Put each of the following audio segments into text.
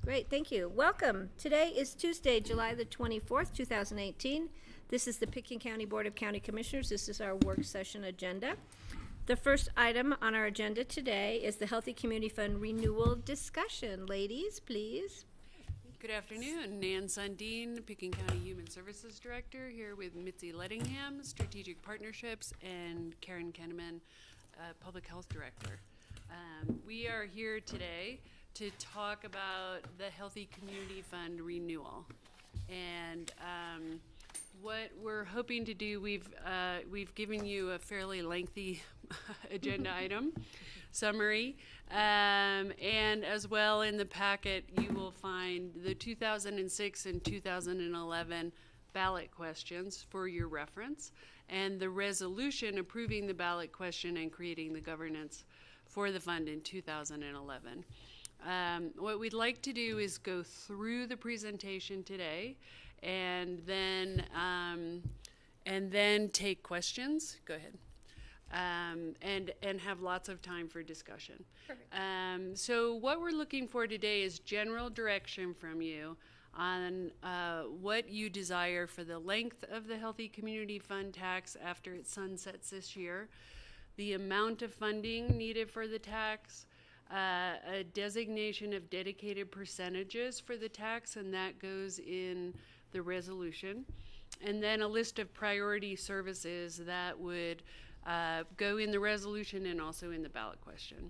Great, thank you. Welcome. Today is Tuesday, July the 24th, 2018. This is the Pitkin County Board of County Commissioners. This is our work session agenda. The first item on our agenda today is the Healthy Community Fund renewal discussion. Ladies, please. Good afternoon. Nan Sundin, Pitkin County Human Services Director, here with Mitzi Lettingham, Strategic Partnerships, and Karen Kenneman, Public Health Director. We are here today to talk about the Healthy Community Fund renewal. And what we're hoping to do, we've given you a fairly lengthy agenda item summary, and as well in the packet you will find the 2006 and 2011 ballot questions for your reference, and the resolution approving the ballot question and creating the governance for the fund in 2011. What we'd like to do is go through the presentation today, and then take questions. Go ahead. And have lots of time for discussion. Perfect. So what we're looking for today is general direction from you on what you desire for the length of the Healthy Community Fund tax after it sunsets this year, the amount of funding needed for the tax, a designation of dedicated percentages for the tax, and that goes in the resolution, and then a list of priority services that would go in the resolution and also in the ballot question.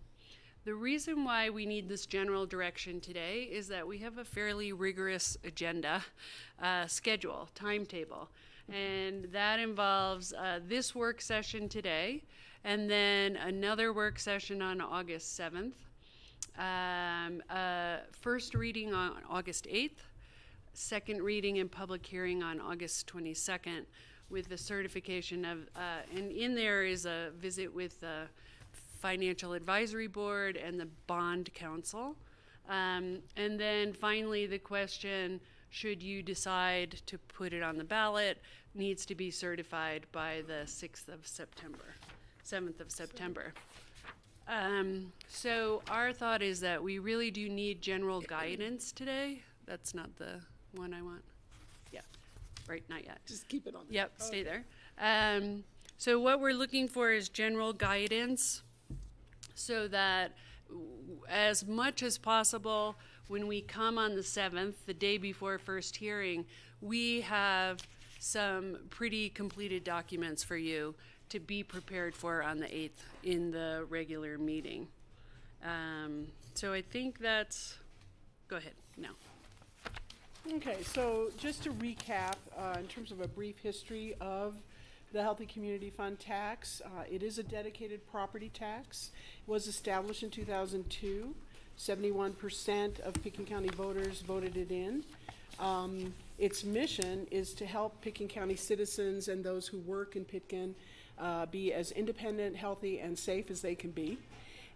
The reason why we need this general direction today is that we have a fairly rigorous agenda, schedule, timetable, and that involves this work session today, and then another work session on August 7th, first reading on August 8th, second reading and public hearing on August 22nd, with the certification of, and in there is a visit with the Financial Advisory Board and the Bond Council. And then finally the question, should you decide to put it on the ballot, needs to be certified by the 7th of September. So our thought is that we really do need general guidance today. That's not the one I want. Yeah, right, not yet. Just keep it on there. Yep, stay there. So what we're looking for is general guidance so that as much as possible, when we come on the 7th, the day before first hearing, we have some pretty completed documents for you to be prepared for on the 8th in the regular meeting. So I think that's, go ahead, no. Okay, so just to recap, in terms of a brief history of the Healthy Community Fund tax, it is a dedicated property tax. It was established in 2002. 71% of Pitkin County voters voted it in. Its mission is to help Pitkin County citizens and those who work in Pitkin be as independent, healthy, and safe as they can be.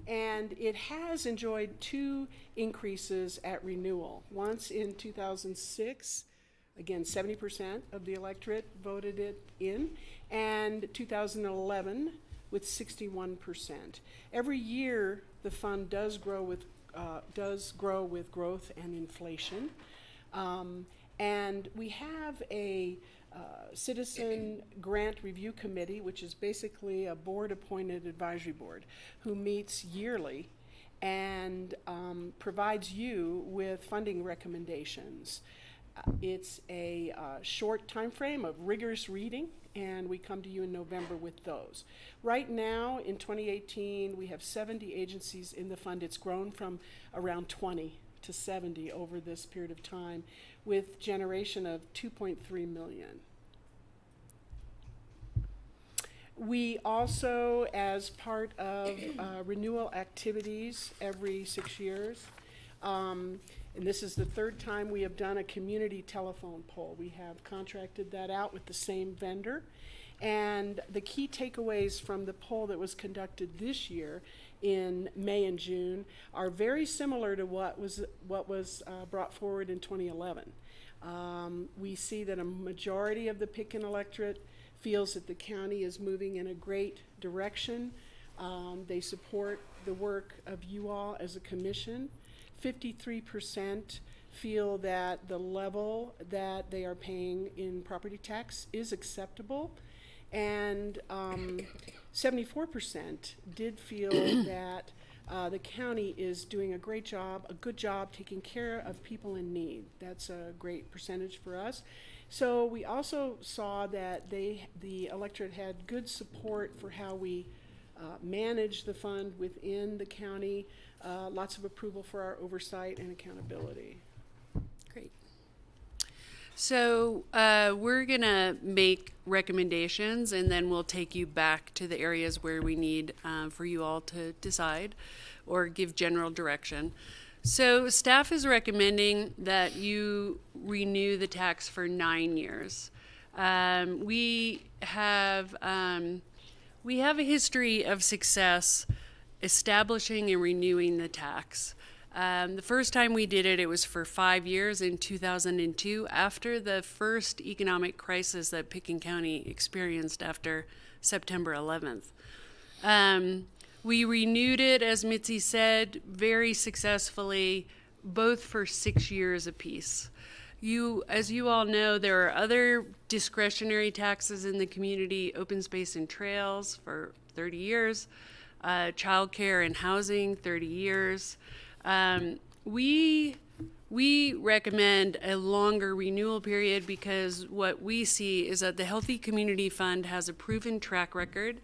And it has enjoyed two increases at renewal. Once in 2006, again, 70% of the electorate voted it in, and 2011 with 61%. Every year, the fund does grow with growth and inflation. And we have a Citizen Grant Review Committee, which is basically a board-appointed advisory board who meets yearly and provides you with funding recommendations. It's a short time frame of rigorous reading, and we come to you in November with those. Right now, in 2018, we have 70 agencies in the fund. It's grown from around 20 to 70 over this period of time, with generation of $2.3 million. We also, as part of renewal activities every 6 years, and this is the third time we have done a community telephone poll. We have contracted that out with the same vendor. And the key takeaways from the poll that was conducted this year in May and June are very similar to what was brought forward in 2011. We see that a majority of the Pitkin electorate feels that the county is moving in a great direction. They support the work of you all as a commission. 53% feel that the level that they are paying in property tax is acceptable, and 74% did feel that the county is doing a good job taking care of people in need. That's a great percentage for us. So we also saw that the electorate had good support for how we manage the fund within the county, lots of approval for our oversight and accountability. Great. So we're going to make recommendations, and then we'll take you back to the areas where we need for you all to decide or give general direction. So staff is recommending that you renew the tax for 9 years. We have a history of success establishing and renewing the tax. The first time we did it, it was for 5 years in 2002, after the first economic crisis that Pickens County experienced after September 11th. We renewed it, as Mitzi said, very successfully, both for 6 years apiece. As you all know, there are other discretionary taxes in the community: open space and trails for 30 years, childcare and housing, 30 years. We recommend a longer renewal period because what we see is that the Healthy Community Fund has a proven track record,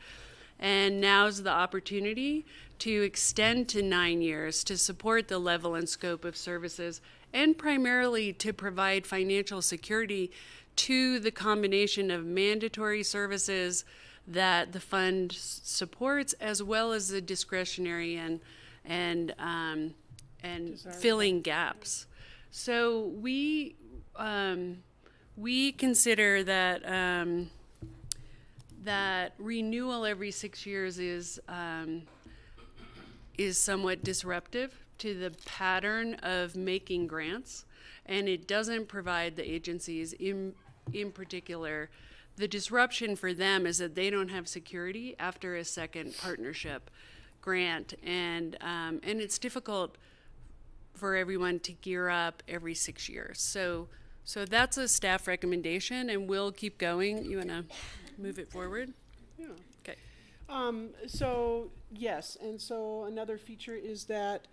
and now's the opportunity to extend to 9 years to support the level and scope of services, and primarily to provide financial security to the combination of mandatory services that the fund supports, as well as the discretionary and filling gaps. So we consider that that renewal every 6 years is somewhat disruptive to the pattern of making grants, and it doesn't provide the agencies in particular. The disruption for them is that they don't have security after a second partnership grant, and it's difficult for everyone to gear up every 6 years. So that's a staff recommendation, and we'll keep going. You want to move it forward? Yeah. Okay. So yes, and so another feature is that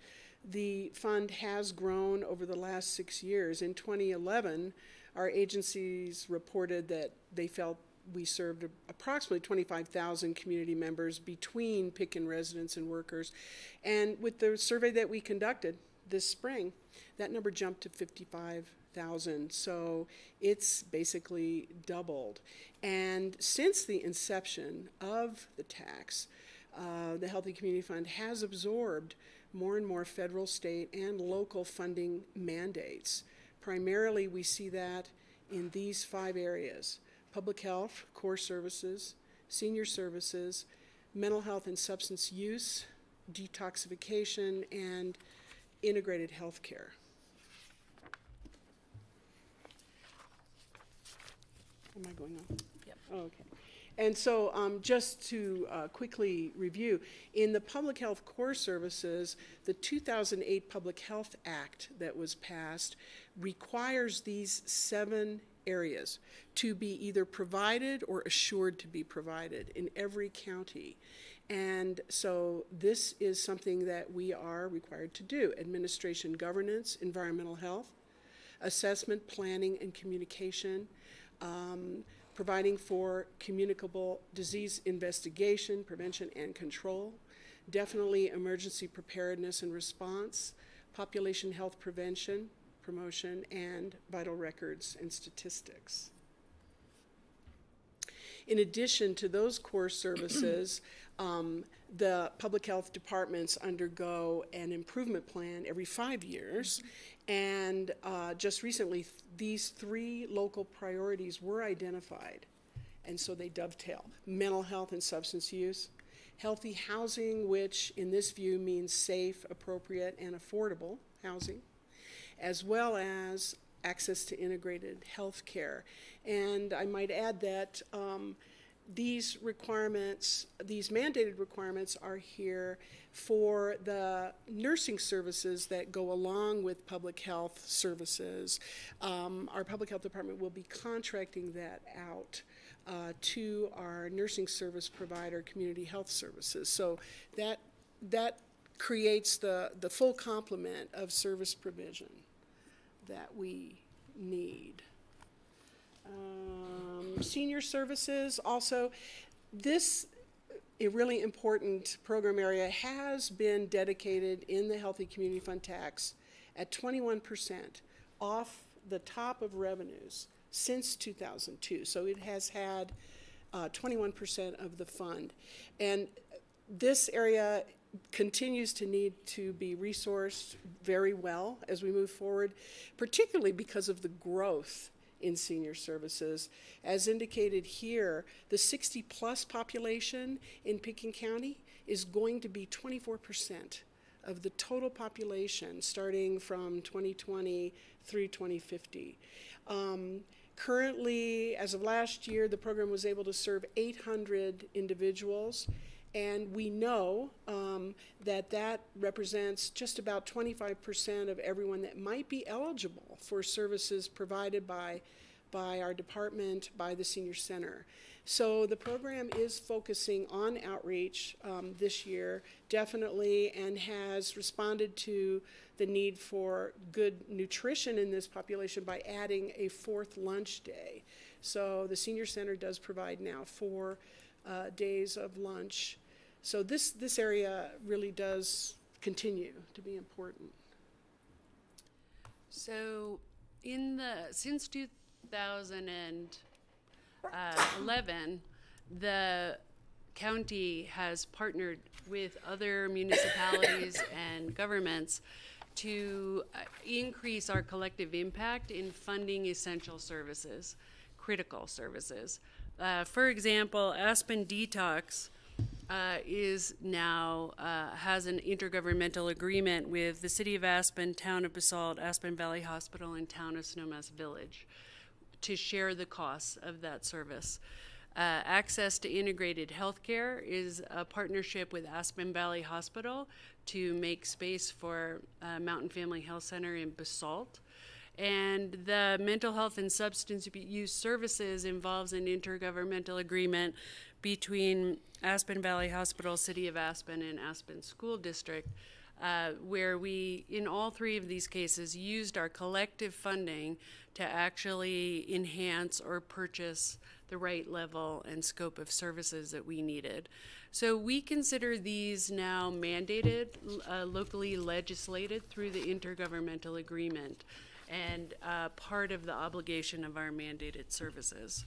the fund has grown over the last 6 years. In 2011, our agencies reported that they felt we served approximately 25,000 community members between Pickens residents and workers. And with the survey that we conducted this spring, that number jumped to 55,000. So it's basically doubled. And since the inception of the tax, the Healthy Community Fund has absorbed more and more federal, state, and local funding mandates. Primarily, we see that in these 5 areas: public health, core services, senior services, mental health and substance use, detoxification, and integrated health care. Am I going on? Yep. Oh, okay. And so just to quickly review, in the public health core services, the 2008 Public Health Act that was passed requires these 7 areas to be either provided or assured to be provided in every county. And so this is something that we are required to do: administration, governance, environmental health, assessment, planning, and communication, providing for communicable disease investigation, prevention, and control, definitely emergency preparedness and response, population health prevention, promotion, and vital records and statistics. In addition to those core services, the public health departments undergo an improvement plan every 5 years. And just recently, these 3 local priorities were identified, and so they dovetail: mental health and substance use, healthy housing, which in this view means safe, appropriate, and affordable housing, as well as access to integrated health care. And I might add that these requirements, these mandated requirements are here for the nursing services that go along with public health services. Our public health department will be contracting that out to our nursing service provider, Community Health Services. So that creates the full complement of service provision that we need. Senior services also, this a really important program area has been dedicated in the Healthy Community Fund tax at 21% off the top of revenues since 2002. So it has had 21% of the fund. And this area continues to need to be resourced very well as we move forward, particularly because of the growth in senior services. As indicated here, the 60-plus population in Pickens County is going to be 24% of the total population starting from 2020 through 2050. Currently, as of last year, the program was able to serve 800 individuals, and we know that represents just about 25% of everyone that might be eligible for services provided by our department, by the senior center. So the program is focusing on outreach this year, definitely, and has responded to the need for good nutrition in this population by adding a 4th lunch day. So the senior center does provide now 4 days of lunch. So this area really does continue to be important. So since 2011, the county has partnered with other municipalities and governments to increase our collective impact in funding essential services, critical services. For example, Aspen Detox is now has an intergovernmental agreement with the City of Aspen, Town of Basalt, Aspen Valley Hospital, and Town of Snowmass Village to share the costs of that service. Access to integrated healthcare is a partnership with Aspen Valley Hospital to make space for Mountain Family Health Center in Basalt. And the mental health and substance use services involves an intergovernmental agreement between Aspen Valley Hospital, City of Aspen, and Aspen School District, where we, in all 3 of these cases, used our collective funding to actually enhance or purchase the right level and scope of services that we needed. So we consider these now mandated, locally legislated through the intergovernmental agreement, and part of the obligation of our mandated services.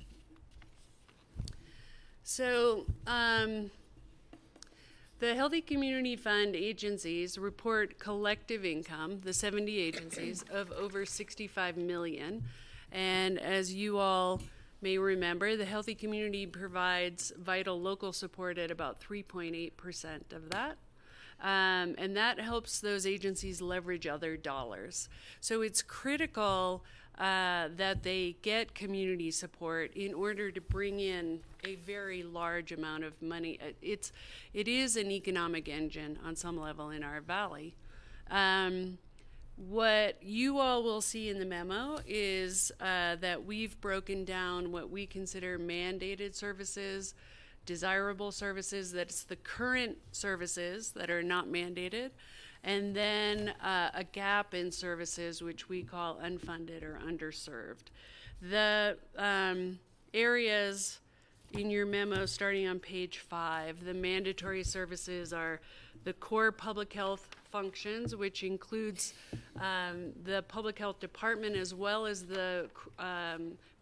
So the Healthy Community Fund agencies report collective income, the 70 agencies, of over $65 million. And as you all may remember, the Healthy Community provides vital local support at about 3.8% of that. And that helps those agencies leverage other dollars. So it's critical that they get community support in order to bring in a very large amount of money. It is an economic engine on some level in our valley. What you all will see in the memo is that we've broken down what we consider mandated services, desirable services, that's the current services that are not mandated, and then a gap in services which we call unfunded or underserved. The areas in your memo starting on page 5, the mandatory services are the core public health functions, which includes the public health department as well as the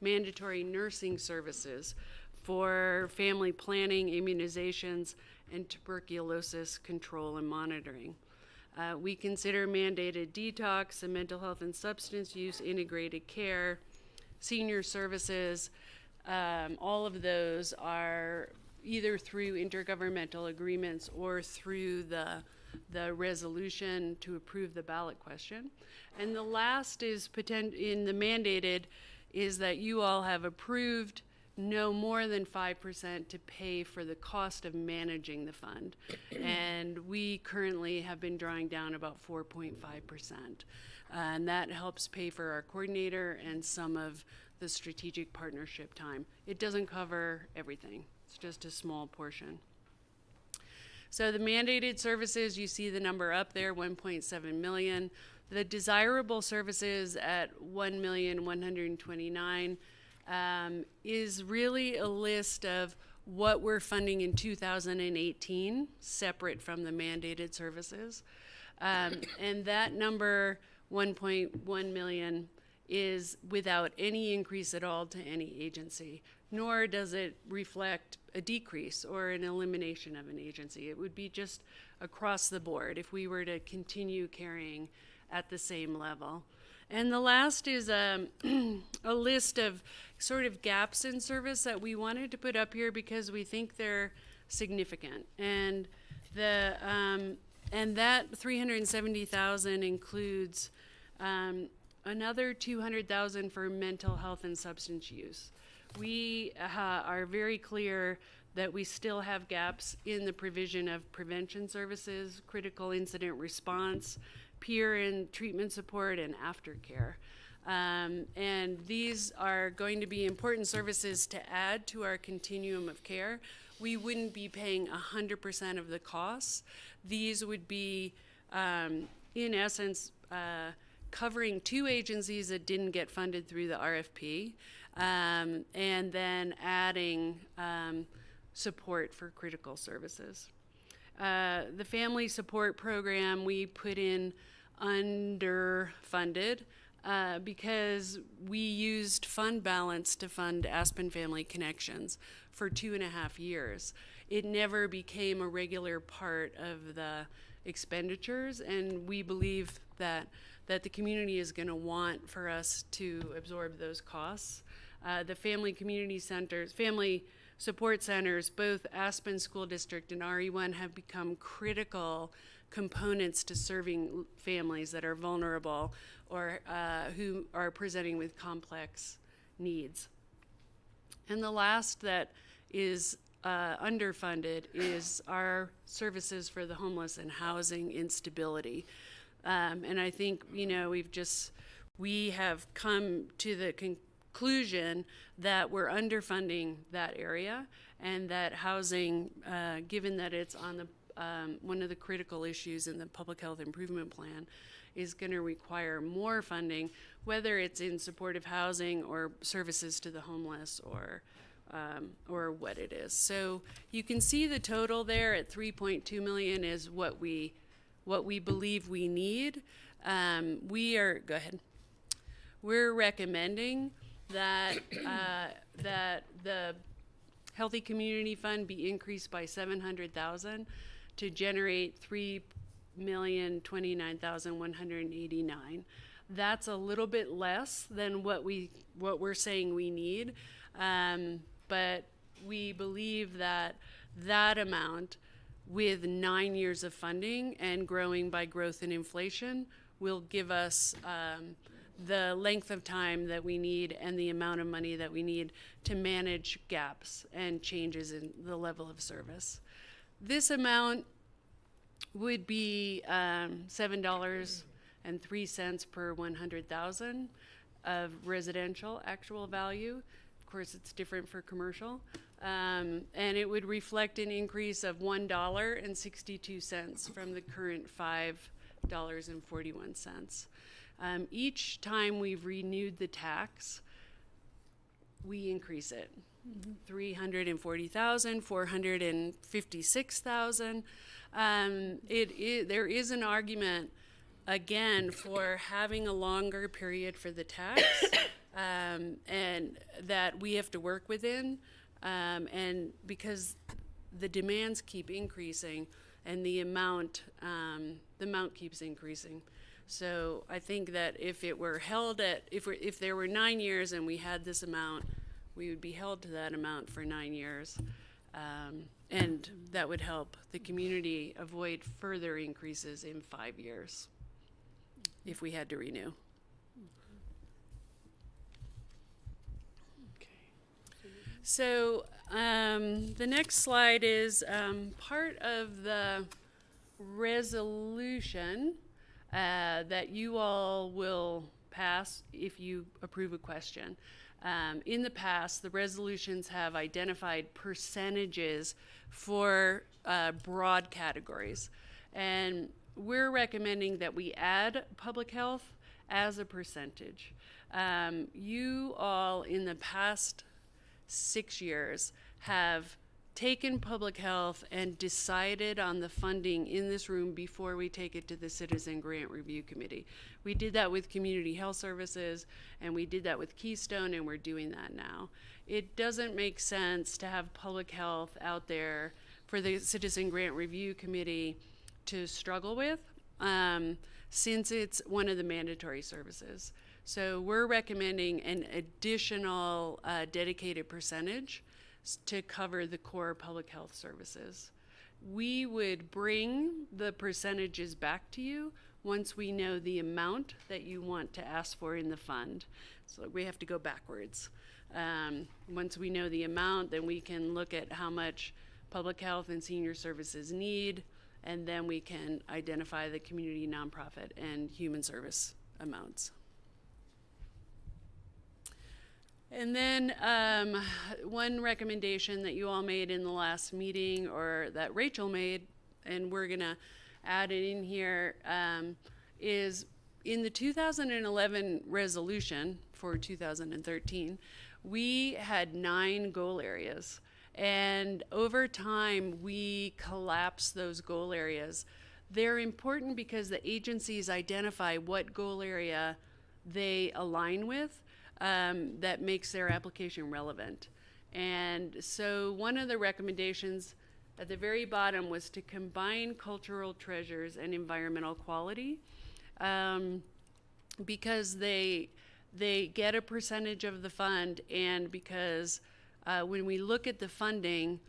mandatory nursing services for family planning, immunizations, and tuberculosis control and monitoring. We consider mandated detox and mental health and substance use, integrated care, senior services. All of those are either through intergovernmental agreements or through the resolution to approve the ballot question. And the last is in the mandated is that you all have approved no more than 5% to pay for the cost of managing the fund. And we currently have been drawing down about 4.5%. And that helps pay for our coordinator and some of the strategic partnership time. It doesn't cover everything. It's just a small portion. So the mandated services, you see the number up there, 1.7 million. The desirable services at 1,129,000 is really a list of what we're funding in 2018, separate from the mandated services. And that number, 1.1 million, is without any increase at all to any agency, nor does it reflect a decrease or an elimination of an agency. It would be just across the board if we were to continue carrying at the same level. And the last is a list of sort of gaps in service that we wanted to put up here because we think they're significant. And that 370,000 includes another 200,000 for mental health and substance use. We are very clear that we still have gaps in the provision of prevention services, critical incident response, peer and treatment support, and aftercare. And these are going to be important services to add to our continuum of care. We wouldn't be paying 100% of the costs. These would be, in essence, covering two agencies that didn't get funded through the RFP, and then adding support for critical services. The family support program we put in underfunded because we used fund balance to fund Aspen Family Connections for 2.5 years. It never became a regular part of the expenditures, and we believe that the community is going to want for us to absorb those costs. The family community centers, family support centers, both Aspen School District and RE1, have become critical components to serving families that are vulnerable or who are presenting with complex needs. And the last that is underfunded is our services for the homeless and housing instability. And I think, we have come to the conclusion that we're underfunding that area, and that housing, given that it's on the one of the critical issues in the Public Health Improvement Plan, is going to require more funding, whether it's in supportive housing or services to the homeless or what it is. So you can see the total there at 3.2 million is what we believe we need. Go ahead. We're recommending that that the Healthy Community Fund be increased by 700,000 to generate 3,029,189. That's a little bit less than what we're saying we need, but we believe that amount, with 9 years of funding and growing by growth and inflation, will give us the length of time that we need and the amount of money that we need to manage gaps and changes in the level of service. This amount would be $7.03 per 100,000 of residential actual value. Of course, it's different for commercial. And it would reflect an increase of $1.62 from the current $5.41. Each time we've renewed the tax, we increase it. 340,000, 456,000. There is an argument, again, for having a longer period for the tax, and that we have to work within, and because the demands keep increasing and the amount keeps increasing. So I think that if it were held at, if there were 9 years and we had this amount, we would be held to that amount for 9 years. And that would help the community avoid further increases in 5 years if we had to renew. So the next slide is part of the resolution that you all will pass if you approve a question. In the past, the resolutions have identified percentages for broad categories. And we're recommending that we add public health as a percentage. You all in the past 6 years have taken public health and decided on the funding in this room before we take it to the Citizen Grant Review Committee. We did that with Community Health Services, and we did that with Keystone, and we're doing that now. It doesn't make sense to have public health out there for the Citizen Grant Review Committee to struggle with, since it's one of the mandatory services. So we're recommending an additional dedicated percentage to cover the core public health services. We would bring the percentages back to you once we know the amount that you want to ask for in the fund. So we have to go backwards. Once we know the amount, then we can look at how much public health and senior services need, and then we can identify the community nonprofit and human service amounts. And then one recommendation that you all made in the last meeting, or that Rachel made, and we're gonna add it in here, is in the 2011 resolution for 2013, we had 9 goal areas. And over time, we collapsed those goal areas. They're important because the agencies identify what goal area they align with. That makes their application relevant. And so one of the recommendations at the very bottom was to combine cultural treasures and environmental quality, because they get a percentage of the fund, and because when we look at the funding,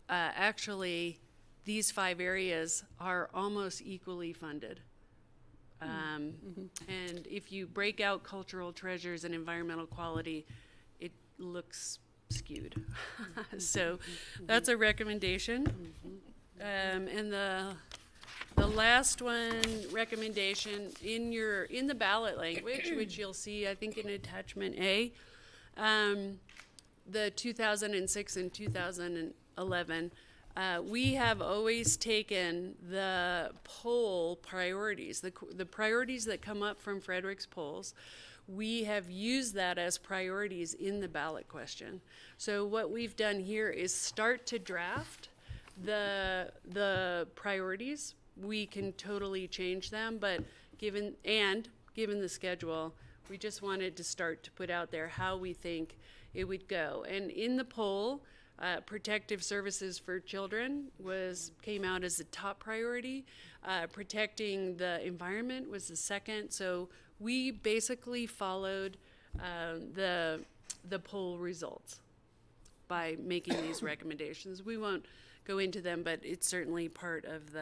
actually these 5 areas are almost equally funded. And if you break out cultural treasures and environmental quality, it looks skewed. So that's a recommendation. And the last one recommendation in the ballot language, which you'll see, I think, in attachment A, the 2006 and 2011. We have always taken the poll priorities, the priorities that come up from Frederick's polls. We have used that as priorities in the ballot question. So what we've done here is start to draft the priorities. We can totally change them, but given the schedule, we just wanted to start to put out there how we think it would go. And in the poll, protective services for children came out as the top priority. Protecting the environment was the second. So we basically followed the poll results by making these recommendations. We won't go into them, but it's certainly part of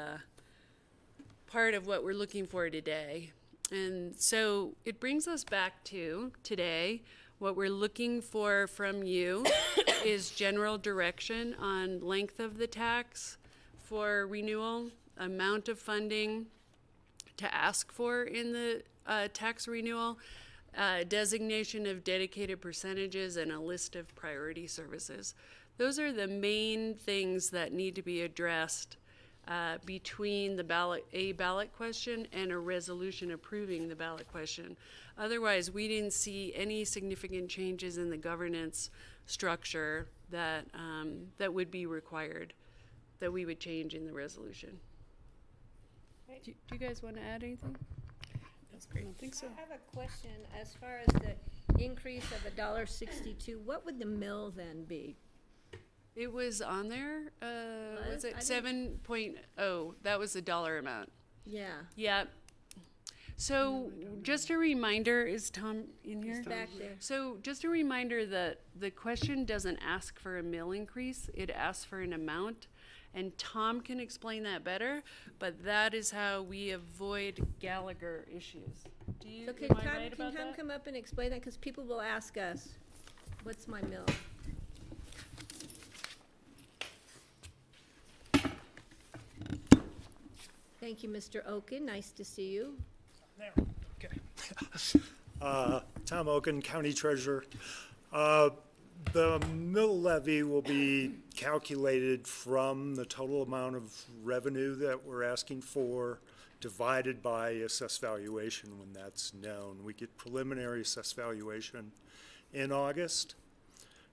what we're looking for today. And so it brings us back to today. What we're looking for from you is general direction on length of the tax for renewal, amount of funding to ask for in the tax renewal, designation of dedicated percentages, and a list of priority services. Those are the main things that need to be addressed between the ballot question and a resolution approving the ballot question. Otherwise, we didn't see any significant changes in the governance structure that would be required, that we would change in the resolution. Do you guys want to add anything? That's great. I don't think so. I have a question as far as the increase of $1.62. What would the mill then be? It was on there. Was it I 7.0? That was the dollar amount. Yeah. Yeah. So just a reminder, is Tom in here? He's back there. So just a reminder that the question doesn't ask for a mill increase, it asks for an amount. And Tom can explain that better, but that is how we avoid Gallagher issues. So can am I Tom, right about that? come up and explain that? Because people will ask us, what's my mill? Thank you, Mr. Oken. Nice to see you. There, okay. Tom Oken, County Treasurer. The mill levy will be calculated from the total amount of revenue that we're asking for, divided by assessed valuation when that's known. We get preliminary assessed valuation in August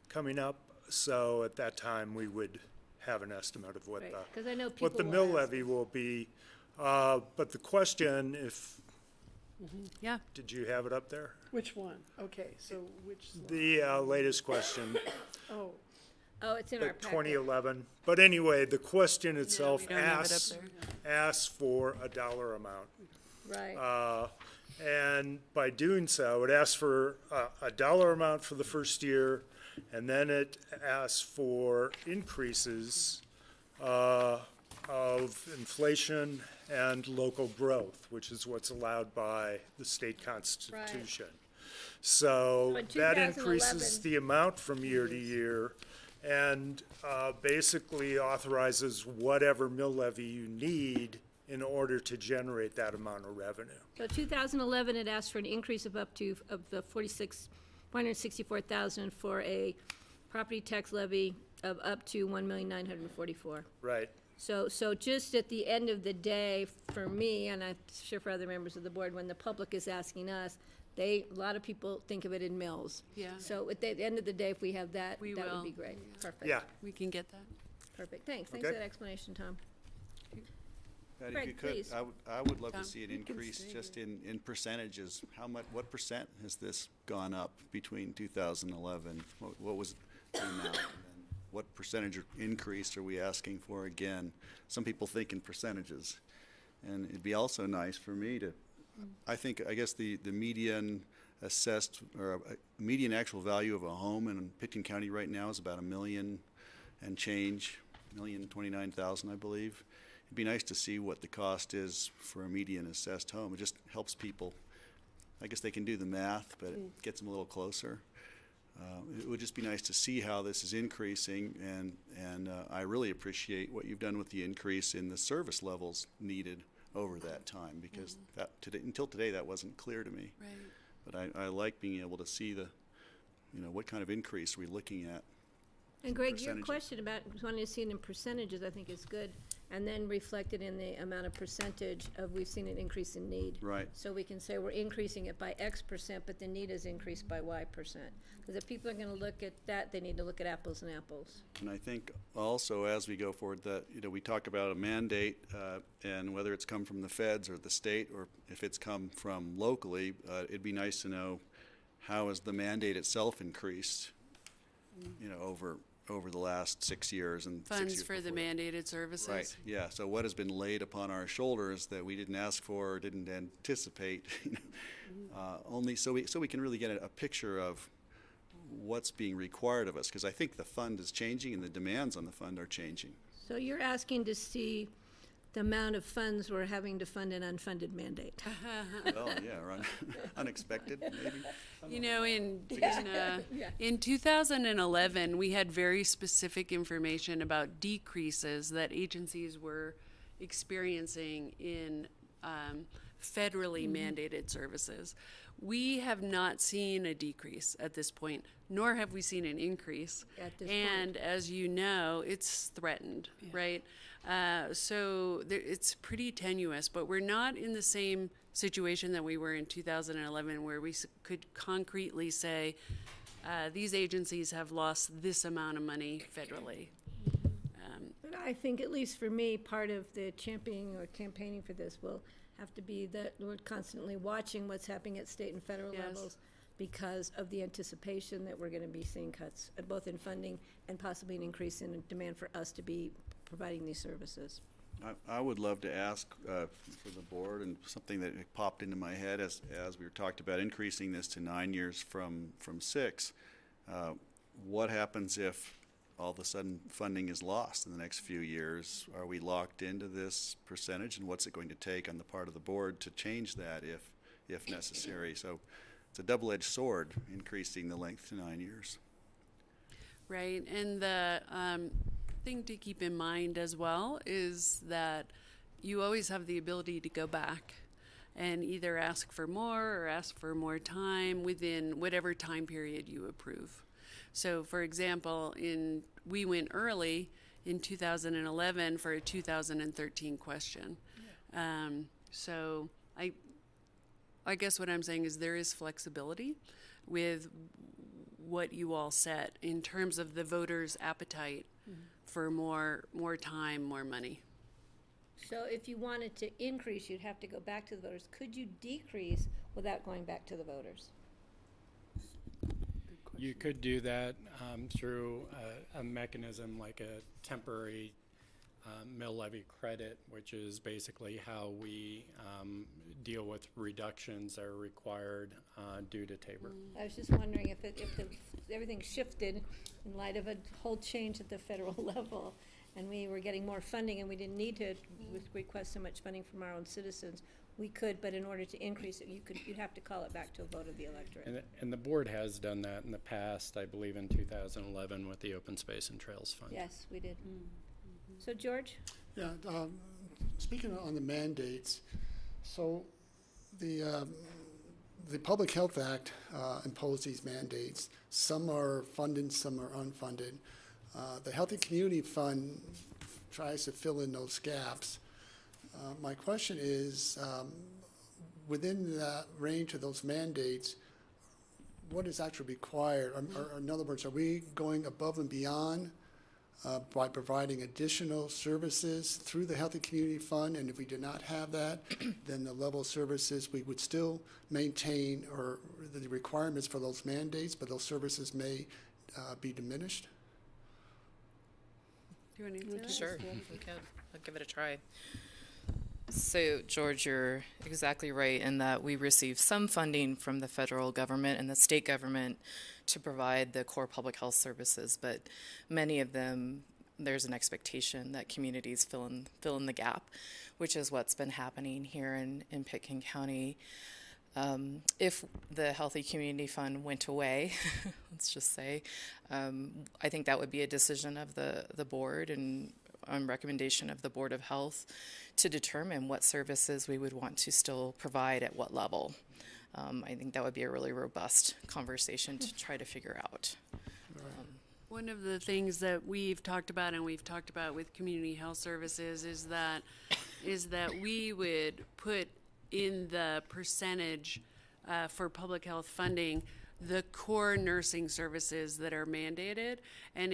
coming up, so at that time we would have an estimate of what Right, the 'cause I know what the people mill will ask. levy will be. But the question, if, Yeah. did you have it up there? Which one? Okay, so which slide? The latest question, Oh, Oh, it's in our the packet. 2011. But anyway, the question itself we don't have it up asks for a dollar amount. Right. And by doing so, it asks for a dollar amount for the first year, and then it asks for increases of inflation and local growth, which is what's allowed by the state constitution. So So in that increases 2011 the amount from year to year and basically authorizes whatever mill levy you need in order to generate that amount of revenue. So 2011, it asked for an increase of up to, of the 464,000 for a property tax levy of up to 1,944,000. Right. So just at the end of the day, for me, and I'm sure for other members of the board, when the public is asking us, a lot of people think of it in mills. Yeah. So at the end of the day, if we have that, We that will. would be great. Perfect. Yeah. We can get that. Perfect. Thanks. Thanks for Okay. that explanation, Tom. Patty, Greg, if you could, please. I would love Tom? to see an increase just in percentages. How much, what percent has this gone up between 2011? What was the amount? And then what percentage increase are we asking for again? Some people think in percentages. And it'd be also nice for me to, I guess the median assessed, or median actual value of a home in Pitkin County right now is about $1 million and change, $1,029,000, I believe. It'd be nice to see what the cost is for a median assessed home. It just helps people. I guess they can do the math, but it gets them a little closer. It would just be nice to see how this is increasing, and I really appreciate what you've done with the increase in the service levels needed over that time, because until today that wasn't clear to me. Right. But I like being able to see what kind of increase are we looking at. And Greg, your Percentages. question about wanting to see it in percentages, I think is good. And then reflected in the amount of percentage of, we've seen an increase in need. Right. So we can say we're increasing it by X percent, but the need is increased by Y percent. Because if people are gonna look at that, they need to look at apples and apples. And I think also as we go forward that, we talk about a mandate, and whether it's come from the feds or the state, or if it's come from locally, it'd be nice to know how has the mandate itself increased, over the last 6 years and 6 Funds years for the before that. mandated services. Right, yeah, so what has been laid upon our shoulders that we didn't ask for or didn't anticipate, only so we can really get a picture of what's being required of us, because I think the fund is changing and the demands on the fund are changing. So you're asking to see the amount of funds we're having to fund an unfunded mandate. Well, yeah, or unexpected, maybe. In 2011, we had very specific information about decreases that agencies were experiencing in federally mandated services. We have not seen a decrease at this point, nor have we seen an increase. At this And point. as you know, it's threatened, right? So it's pretty tenuous, but we're not in the same situation that we were in 2011, where we could concretely say, these agencies have lost this amount of money federally. But I think, at least for me, part of the championing or campaigning for this will have to be that we're constantly watching what's happening at state and federal Yes. levels, because of the anticipation that we're gonna be seeing cuts, both in funding and possibly an increase in demand for us to be providing these services. I would love to ask for the board, and something that popped into my head as we were talked about increasing this to 9 years from 6. What happens if all of a sudden funding is lost in the next few years? Are we locked into this percentage, and what's it going to take on the part of the board to change that if necessary? So it's a double-edged sword, increasing the length to 9 years. Right, and the thing to keep in mind as well is that, you always have the ability to go back and either ask for more or ask for more time within whatever time period you approve. So, for example, we went early in 2011 for a 2013 question. So I guess what I'm saying is there is flexibility with what you all set in terms of the voters' appetite for more time, more money. So if you wanted to increase, you'd have to go back to the voters. Could you decrease without going back to the voters? You could do that through a mechanism like a temporary mill levy credit, which is basically how we deal with reductions that are required due to Tabor. I was just wondering if everything shifted in light of a whole change at the federal level, and we were getting more funding, and we didn't need to request so much funding from our own citizens. We could, but in order to increase it, you'd have to call it back to a vote of the electorate. And the board has done that in the past, I believe in 2011 with the Open Space and Trails Fund. Yes, we did. So George? Yeah, speaking on the mandates, so the Public Health Act imposed these mandates. Some are funded, some are unfunded. The Healthy Community Fund tries to fill in those gaps. My question is, within the range of those mandates, what is actually required? Or in other words, are we going above and beyond by providing additional services through the Healthy Community Fund? And if we did not have that, then the level of services, we would still maintain or the requirements for those mandates, but those services may be diminished? Do you want to answer that? Sure, we can. I'll give it a try. So, George, you're exactly right in that we receive some funding from the federal government and the state government to provide the core public health services, but many of them, there's an expectation that communities fill in the gap, which is what's been happening here in Pitkin County. If the Healthy Community Fund went away, let's just say, I think that would be a decision of the board and on recommendation of the Board of Health to determine what services we would want to still provide at what level. I think that would be a really robust conversation to try to figure out. One of the things that we've talked about, and we've talked about with community health services, is that we would put in the percentage for public health funding the core nursing services that are mandated, and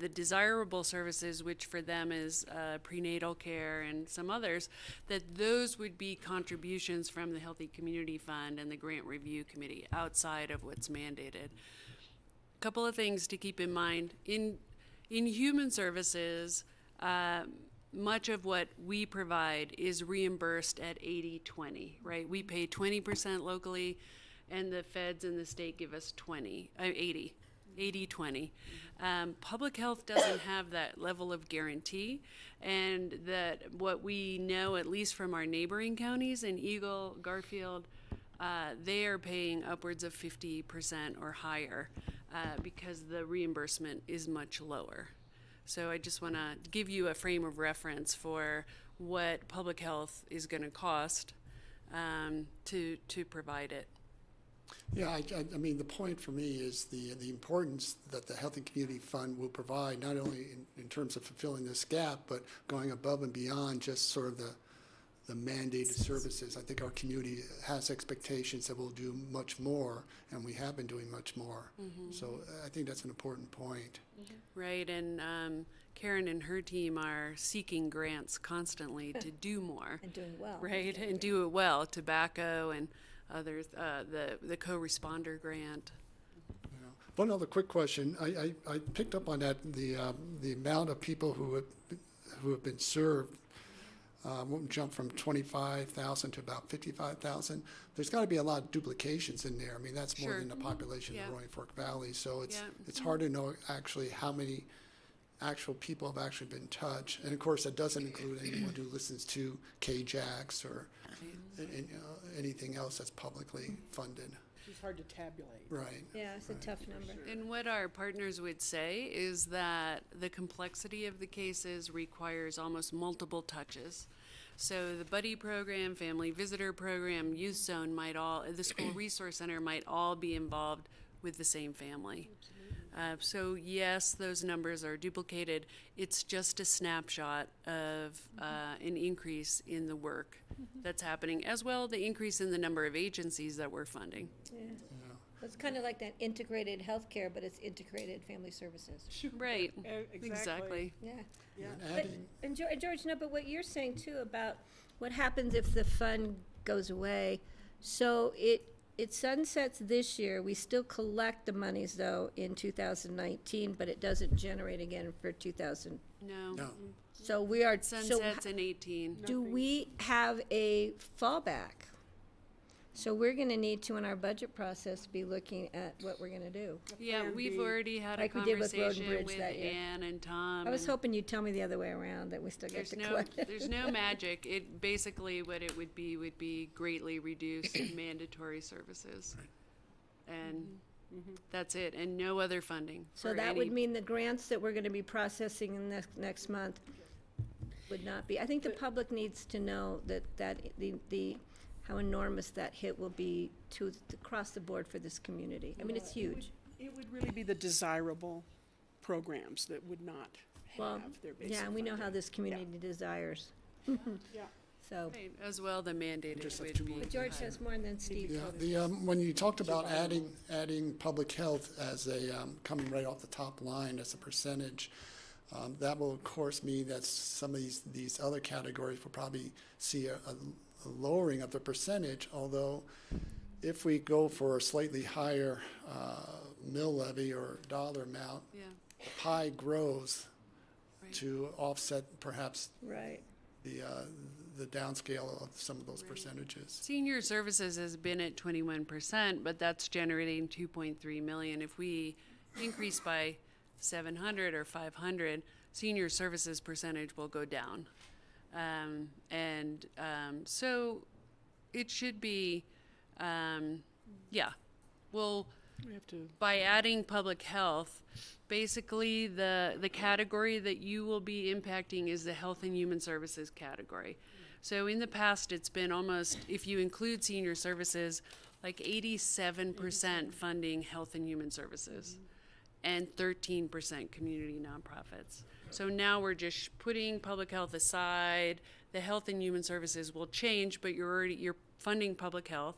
the desirable services, which for them is prenatal care and some others, that those would be contributions from the Healthy Community Fund and the Grant Review Committee outside of what's mandated. A couple of things to keep in mind. In human services, much of what we provide is reimbursed at 80-20, right? We pay 20% locally, and the feds and the state give us 80-20. Public health doesn't have that level of guarantee, and that what we know, at least from our neighboring counties in Eagle, Garfield, they are paying upwards of 50% or higher because the reimbursement is much lower. So I just want to give you a frame of reference for what public health is going to cost to provide it. Yeah, I mean, the point for me is the importance that the Healthy Community Fund will provide, not only in terms of fulfilling this gap, but going above and beyond just sort of the mandated services. I think our community has expectations that we'll do much more, and we have been doing much more. Mm-hmm. So I think that's an important point. Mm-hmm. Right, and Karen and her team are seeking grants constantly to do more. And doing well. Right, and do it well. Tobacco and others, the co-responder grant. Yeah. One other quick question. I picked up on that, the amount of people who have been served won't jump from 25,000 to about 55,000. There's got to be a lot of duplications in there. I mean, that's more than the population of Roaring Fork Valley. So it's hard to know actually how many actual people have actually been touched. And of course, that doesn't include anyone who listens to KJAX or anything else that's publicly funded. It's hard to tabulate. Right. Yeah, it's a tough number. And what our partners would say is that the complexity of the cases requires almost multiple touches So the buddy program, family visitor program, youth zone the school resource center might all be involved with the same family. So yes, those numbers are duplicated. It's just a snapshot of an increase in the work that's happening, as well the increase in the number of agencies that we're funding. Yeah. It's kind of like that integrated healthcare, but it's integrated family services. Right, Exactly. exactly. Yeah. Yeah. And adding, And George, no, but what you're saying too about what happens if the fund goes away. So it sunsets this year. We still collect the monies though in 2019, but it doesn't generate again for 2000. No, no, So we are, sunsets in 18. do we have a fallback? So we're gonna need to, in our budget process, be looking at what we're gonna do. Yeah, Plan we've B. already had a Like we did with Road and conversation Bridge with that year. Ann and Tom. I was and hoping you'd tell me the other way around, that we still get to collect it. there's no magic. It basically what it would be greatly reduced mandatory services, and that's it, and no other funding. So for that would any- mean the grants that we're gonna be processing in next month would not be. I think the public needs to know that how enormous that hit will be across the board for this community. I mean, it's huge. It would really be the desirable programs that would not Well, have their basic yeah, and we know how funding. this community desires. Yeah. So, Right, as well, the mandated Just have would two be. more. but George has more than Steve. yeah, when you talked about adding public health as coming right off the top line as a percentage, that will of course mean that some of these other categories will probably see a lowering of the percentage, although if we go for a slightly higher mill levy or dollar amount, Yeah, the pie grows Right. to offset perhaps Right. the downscale of some of those percentages. senior services has been at 21%, but that's generating 2.3 million. If we increase by 700 or 500, senior services percentage will go down. So it should be, well, We have to, by adding public health, basically the category that you will be impacting is the health and human services category. So in the past, it's been almost, if you include senior services, like 87% funding health and human services and 13% community nonprofits. So now we're just putting public health aside. The health and human services will change, but you're funding public health.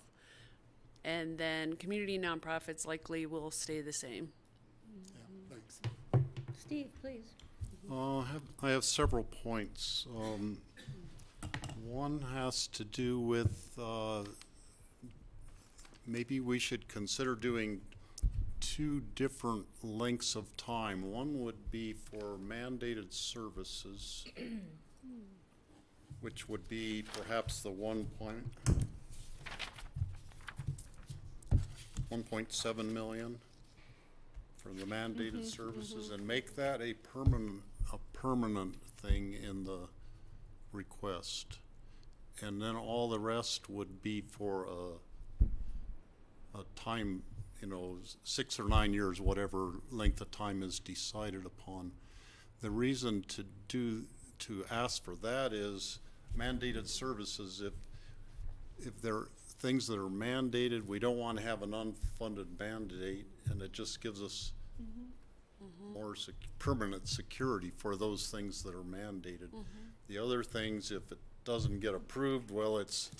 And then community nonprofits likely will stay the same. Yeah, thanks. Steve, please. I have several points. One has to do with maybe we should consider doing two different lengths of time. One would be for mandated services, which would be perhaps the 1.7 million for the mandated services, and make that a permanent thing in the request. And then all the rest would be for a time, 6 or 9 years, whatever length of time is decided upon. The reason to ask for that is mandated services. If there are things that are mandated, we don't want to have an unfunded mandate, and it just gives us more permanent security for those things that are mandated. The other things, if it doesn't get approved, well, it's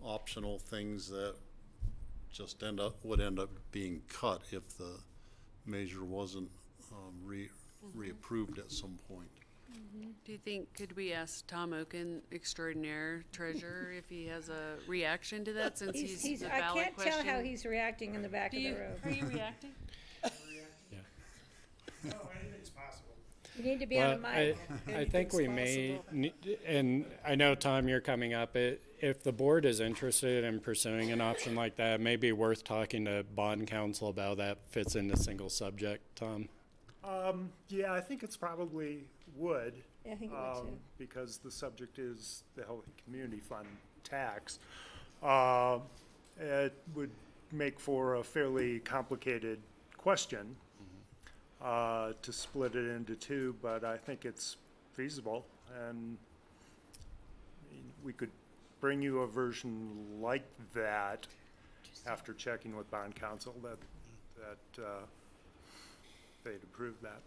optional things that just would end up being cut if the measure wasn't reapproved at some point. Do you think, could we ask Tom Oken, extraordinaire treasurer, if he has a reaction to that, since he's the I ballot can't question? tell how he's reacting in the back of the room. Are you reacting? No, anything's possible. You need to be on a mic. I think we may, and I know, Tom, you're coming up. If the board is interested in pursuing an option like that, it may be worth talking to bond counsel about how that fits into single subject, Tom. Yeah, I think it's probably would. Yeah, I think it would too. Because the subject is the Healthy Community Fund tax. It would make for a fairly complicated question to split it into two, but I think it's feasible, and we could bring you a version like that after checking with bond counsel that they'd approve that.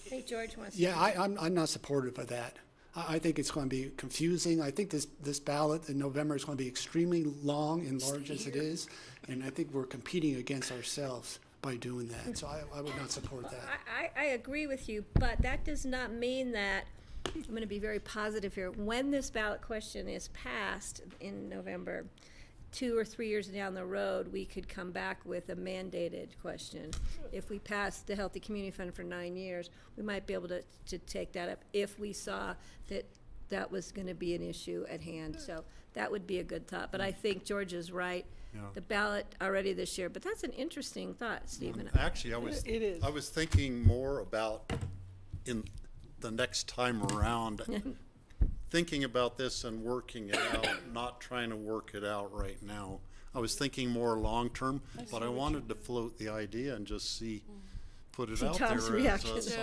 Hey, George wants to. Yeah, I'm not supportive of that. I think it's going to be confusing. I think this ballot in November is going to be extremely long and large as it is, and I think we're competing against ourselves by doing that. So I would not support that. I agree with you, but that does not mean that, I'm going to be very positive here, when this ballot question is passed in November, 2 or 3 years down the road, we could come back with a mandated question. If we pass the Healthy Community Fund for 9 years, we might be able to take that up if we saw that that was going to be an issue at hand. So that would be a good thought. But I think George is right. Yeah. The ballot already this year, but that's an interesting thought, Stephen. Actually, It is. I was thinking more about in the next time around, thinking about this and working it out, not trying to work it out right now. I was thinking more long-term, but I wanted to float the idea and just put it See out Tom's there reaction. as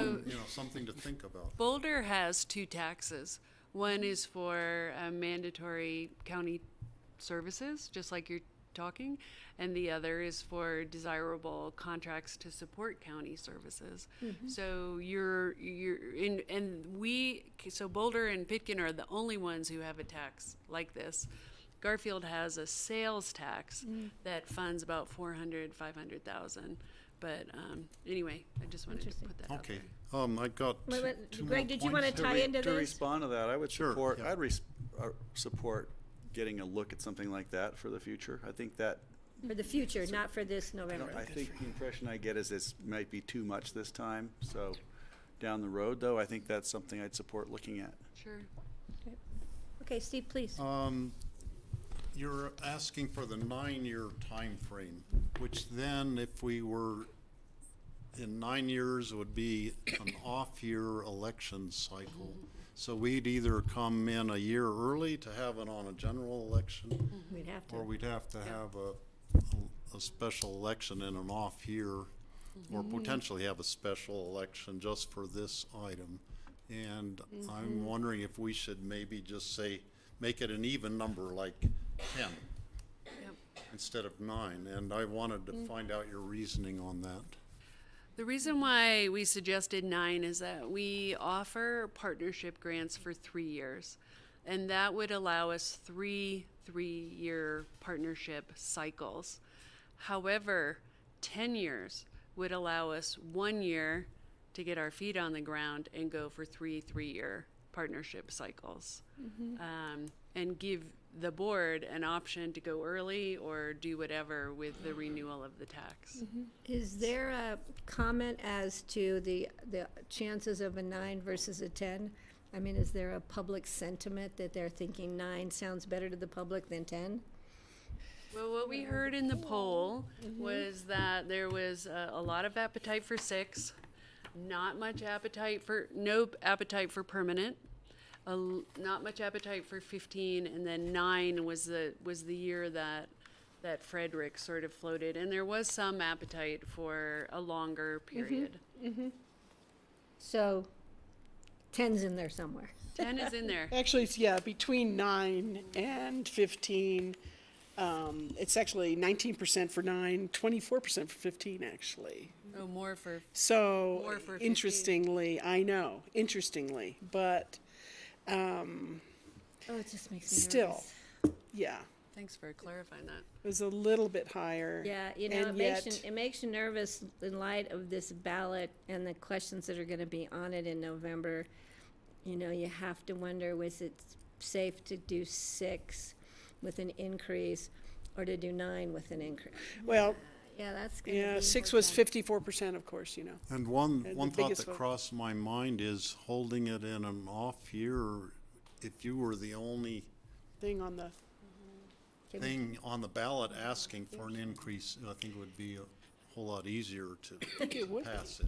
something to think about. Boulder has 2 taxes. One is for mandatory county services, just like you're talking, and the other is for desirable contracts to support county services. So so Boulder and Pitkin are the only ones who have a tax like this. Garfield has a sales tax that funds about 500,000. But anyway, I just wanted to put that out Okay, there. I got Wait, two Greg, more did you want to points. tie into To this? respond to that, I would Sure, support, yeah. I'd support getting a look at something like that for the future. I think that, For the future, not for this November. I think the impression I get is this might be too much this time. So down the road, though, I think that's something I'd support looking at. Sure. Okay, Steve, please. You're asking for the 9-year time frame, which then, if we were in 9 years, would be an off-year election cycle. So we'd either come in a year early to have it on a general election, We'd have to. or we'd have to have a special election in an off year, or potentially have a special election just for this item. And I'm wondering if we should maybe just say, make it an even number, like 10 instead of 9. And I wanted to find out your reasoning on that. The reason why we suggested 9 is that we offer partnership grants for 3 years, and that would allow us 3 3-year partnership cycles. However, 10 years would allow us 1 year to get our feet on the ground and go for 3 3-year partnership cycles, and give the board an option to go early or do whatever with the renewal of the tax. Is there a comment as to the chances of a 9 versus a 10? I mean, is there a public sentiment that they're thinking 9 sounds better to the public than 10? Well, what we heard in the poll was that there was a lot of appetite for 6, no appetite for permanent, not much appetite for 15, and then 9 was the year that Frederick sort of floated, and there was some appetite for a longer period. So 10's in there somewhere. 10 is in there. Actually, it's, between 9 and 15, it's actually 19% for 9, 24% for 15, actually. Oh, more for So, More for 15. interestingly, but, Oh, it just makes me still, nervous. yeah, Thanks for clarifying that. it was a little bit higher. Yeah, it and makes you nervous in light of this ballot and the questions that are gonna be on it in November. You know, you have to wonder, was it safe to do 6 with an increase or to do 9 with an increase? Well, Yeah, that's gonna be. yeah, 6 was 54%, of course, you know. And one the thought biggest that vote. crossed my mind is holding it in an off year. If you were the only Thing on the, thing on the ballot asking for an increase, I think it would be a whole lot easier it would to be. pass it.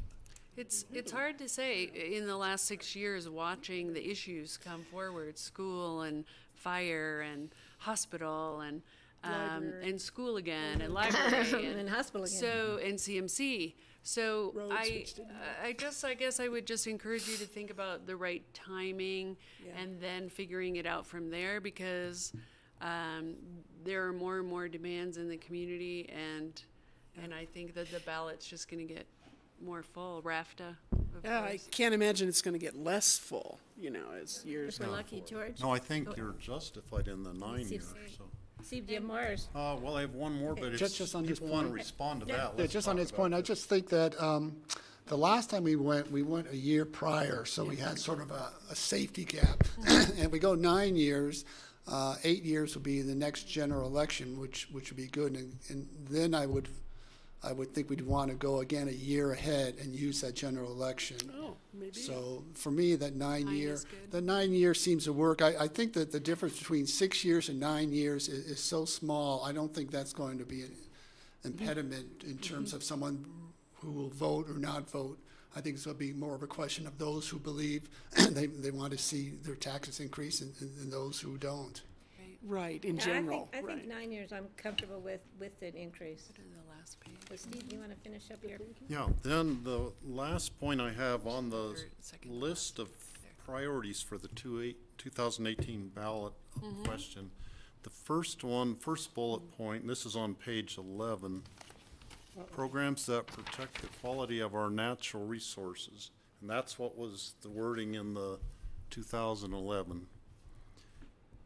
It's hard to say. In the last 6 years, watching the issues come forward, school and fire and hospital, and Library. and school again, and library, And hospital again. So, and CMC. So Roads, which didn't I guess I would just encourage you to think about the right timing and then figuring it out from there, because there are more and more demands in the community, and I think that the ballot's just going to get more full. RAFTA, of Yeah, I course. can't imagine it's gonna get less full, as years If we're go lucky, forward. George. No, I think you're justified in the 9 see. years, so. Steve, do you have more? Well, I have one more, but it's, Just on his people want to point. respond to that. Yeah, Let's just on talk his about point, I this. just think that the last time we went a year prior, so we had sort of a safety gap. And we go 9 years, 8 years will be the next general election, which would be good. And then I would think we'd want to go again a year ahead and use that general election. Oh, maybe. So for me, that 9 year, is good. the 9 year seems to work. I think that the difference between 6 years and 9 years is so small. I don't think that's going to be an impediment in terms of someone who will vote or not vote. I think it's going to be more of a question of those who believe they want to see their taxes increase and those who don't. Right, in Yeah, general, I think right. 9 years I'm comfortable with an increase. Go to the last page. So Steve, do you want to finish up here? Yeah, then the last point I have on the second list of priorities for the 2018 ballot question, the first bullet point, and this is on page 11, programs that protect the quality of our natural resources. And that's what was the wording in the 2011.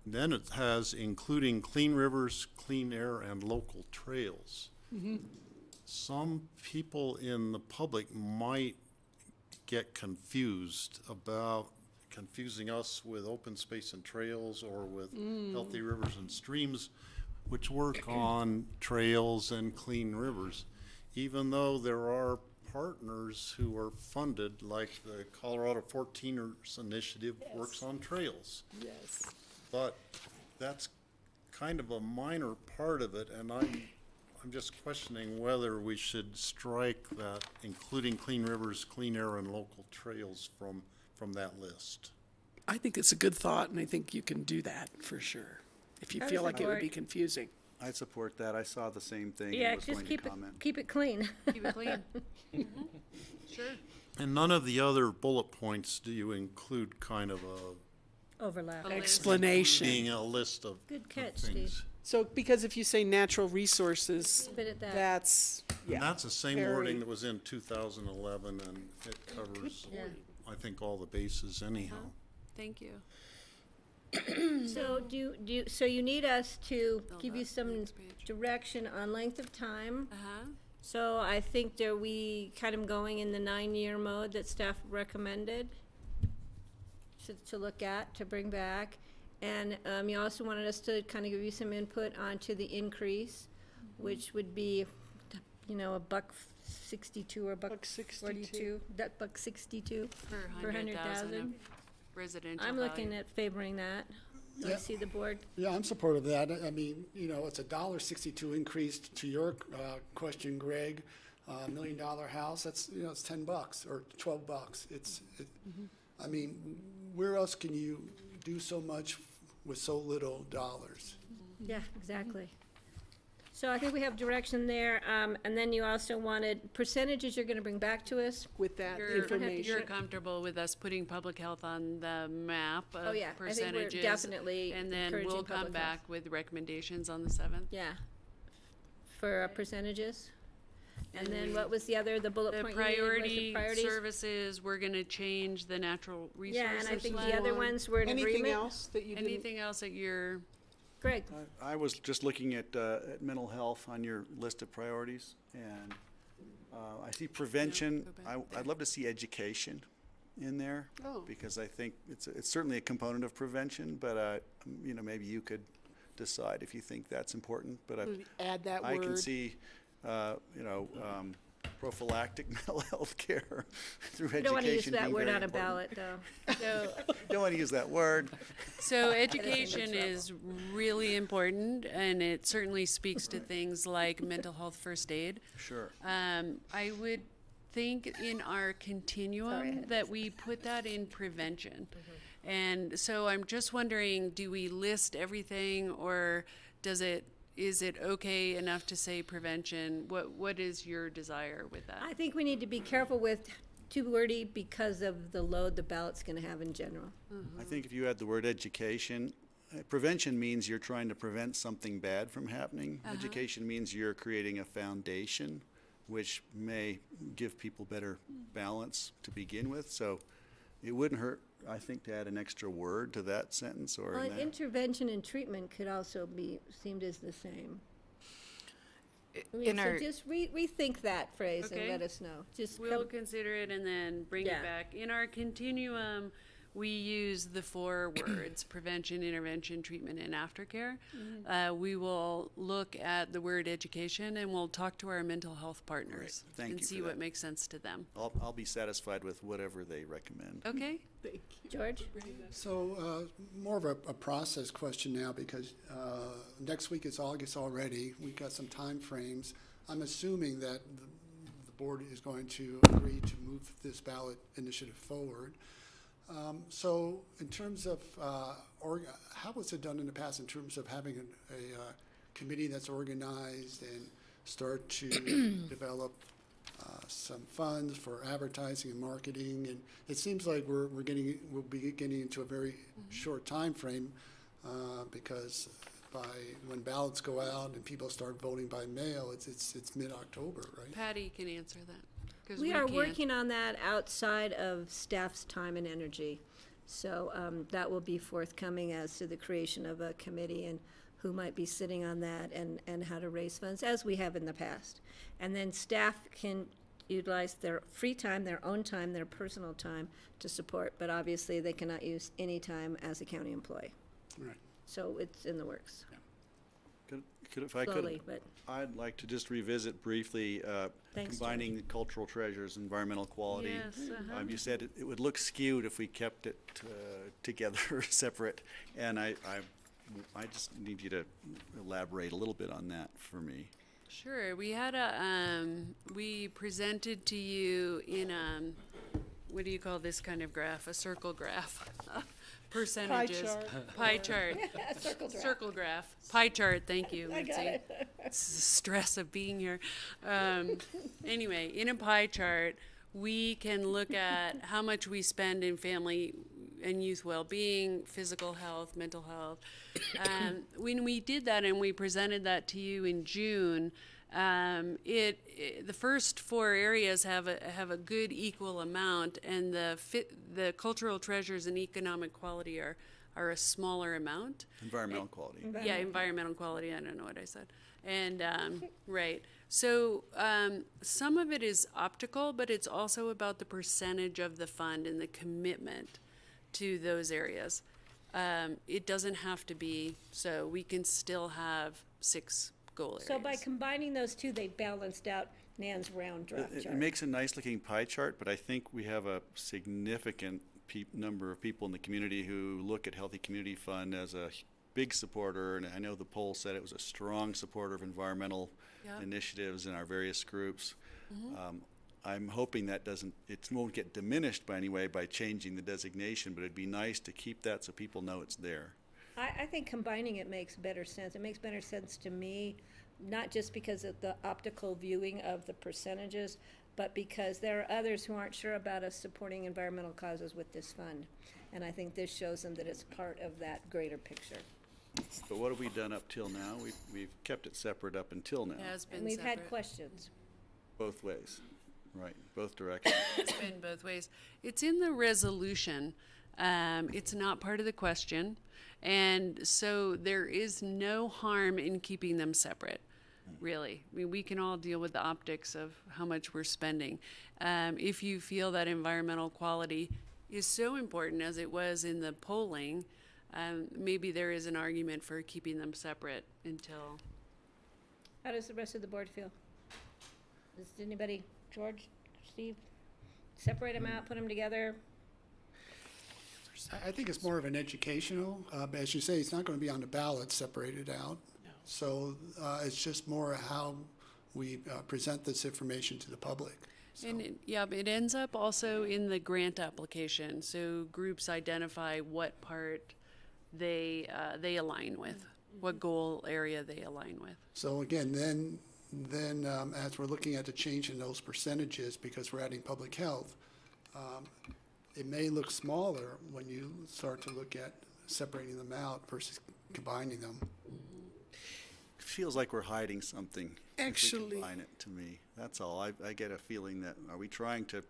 Then it has including clean rivers, clean air, and local trails. Some people in the public might get confused about confusing us with open space and trails or with healthy rivers and streams, which work on trails and clean rivers, even though there are partners who are funded, like the Colorado 14ers Initiative works on trails. Yes. But that's kind of a minor part of it, and I'm just questioning whether we should strike that, including clean rivers, clean air, and local trails from that list. I think it's a good thought, and I think you can do that for sure, if you I feel would like it would be support- confusing. I support that. I saw the same thing Yeah, and was just going keep to it, comment. keep it clean. Keep it clean. Sure. And none of the other bullet points do you include kind of Overlap. A list. Explanation. being a list of Good of catch, things. Steve. So, because if you say natural resources, Leave it at that. that's, And yeah. that's the same very- wording that was in 2011, and it covers, Yeah. I think, all the bases anyhow. Thank you. So so you need us to Build give you up some next page. direction on length of time. Uh-huh. So I think that we kind of going in the 9-year mode that staff recommended to look at, to bring back. And you also wanted us to kind of give you some input onto the increase, which would be, $1.62 or $1.42. That $1.62 Per per 100,000 of 100,000. residential I'm looking value. at favoring that. I Yeah. see the board. Yeah, I'm supportive of that. I mean, it's a $1.62 increase to your question, Greg. $1 million house, that's, it's $10 or $12. I mean, where else can you do so much with so little dollars? Yeah, exactly. So I think we have direction there, and then you also wanted percentages you're gonna bring back to us. With that You're information. comfortable with us putting public health on the map Oh, of yeah, I think we're percentages? definitely And then encouraging we'll come public health. back with recommendations on the 7th. Yeah. For percentages. And then what was the bullet The point you needed was the priority priorities? services, we're gonna change the natural resources. Yeah, and I think the plan. other ones were in agreement. Anything else that you didn't? Anything else that you're, Greg, I was just looking at mental health on your list of priorities, and I see prevention. go back I'd love to see education in there, Oh. because I think it's certainly a component of prevention, but maybe you could decide if you think that's important. But Add that I word. can see, prophylactic mental health care through you education. don't wanna use that being word very on a important. ballot, though. so, Don't want to use that word. so education is really important, and it certainly speaks to things like mental health first aid. Sure. I would think in our continuum that we put that in prevention. And so I'm just wondering, do we list everything, or does it is it okay enough to say prevention? What is your desire with that? I think we need to be careful with too wordy because of the load the ballot's gonna have in general. I think if you add the word education, prevention means you're trying to prevent something bad from happening. Education means you're creating a foundation which may give people better balance to begin with. So it wouldn't hurt, I think, to add an extra word to that sentence or Well, in that. intervention and treatment could also be seemed as the same. I mean, In so our, just rethink that phrase and Okay. let us know. Just We'll come- consider it and then bring Yeah. it back. In our continuum, we use the 4 words, prevention, intervention, treatment, and aftercare. We will look at the word education and we'll talk to our mental health partners Right. Thank and you see for what that. makes sense to them. I'll be satisfied with whatever they recommend. Okay? George? So, more of a process question now, because next week is August already. We've got some time frames. I'm assuming that the board is going to agree to move this ballot initiative forward. So, in terms of, how was it done in the past in terms of having a committee that's organized and start to develop some funds for advertising and marketing? And it seems like we'll be getting into a very short time frame, because by when ballots go out and people start voting by mail, it's mid-October, right? Patty can answer that. 'Cause We are can't. working on that outside of staff's time and energy. So that will be forthcoming as to the creation of a committee and who might be sitting on that and how to raise funds, as we have in the past. And then staff can utilize their free time, their own time, their personal time to support, but obviously they cannot use any time as a county employee. Right. So it's in the works, If I slowly, could, but I'd like to just revisit briefly Thanks, combining the cultural treasures, environmental quality. Yes, You said it would look skewed if we kept it together, separate, and I just need you to elaborate a little bit on that for me. Sure. We had we presented to you in what do you call this kind of graph? A circle graph. Percentages. Pie chart. Circle graph. Pie chart, thank you, Mitzi. It's the stress of being here. Anyway, in a pie chart, we can look at how much we spend in family and youth well-being, physical health, mental health. When we did that and we presented that to you in June, the first 4 areas have a good equal amount, and the cultural treasures and economic quality are a smaller amount. Environmental quality. Yeah, environmental quality. I don't know what I said. And right. So some of it is optical, but it's also about the percentage of the fund and the commitment to those areas. It doesn't have to be, so we can still have 6 goal areas. so by combining those two, they balanced out Nan's round draft It chart. makes a nice looking pie chart, but I think we have a significant number of people in the community who look at Healthy Community Fund as a big supporter, and I know the poll said it was a strong supporter of environmental initiatives in our various groups. I'm hoping that it won't get diminished by any way by changing the designation, but it'd be nice to keep that so people know it's there. I think combining it makes better sense. It makes better sense to me, not just because of the optical viewing of the percentages, but because there are others who aren't sure about us supporting environmental causes with this fund. And I think this shows them that it's part of that greater picture. But what have we done up till now? We've kept it separate up until now, It has been And we've had separate. questions. both ways, right, both directions. It's been both ways. It's in the resolution. It's not part of the question. And so there is no harm in keeping them separate, really. I mean, we can all deal with the optics of how much we're spending. If you feel that environmental quality is so important as it was in the polling, maybe there is an argument for keeping them separate until. How does the rest of the board feel? Does anybody, George, Steve, separate them out, put them together? I think it's more of an educational, as you say, it's not going to be on the ballot separated out. So it's just more how we present this information to the public. So, And it ends up also in the grant application. So groups identify what part they align with. what goal area they align with. So again, then as we're looking at the change in those percentages, because we're adding public health, it may look smaller when you start to look at separating them out versus combining them. It feels like we're hiding something. if we Actually- combine it to me. That's all. I get a feeling that, are we trying to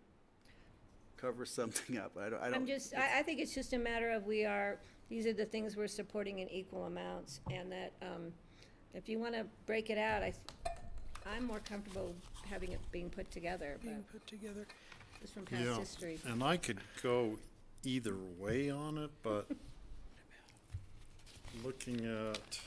cover something up? I don't. I think it's just a matter of these are the things we're supporting in equal amounts, and that, if you wanna break it out, I'm more comfortable having it being put together, but Being put together. just from past Yeah, history. and I could go either way on it, but looking at,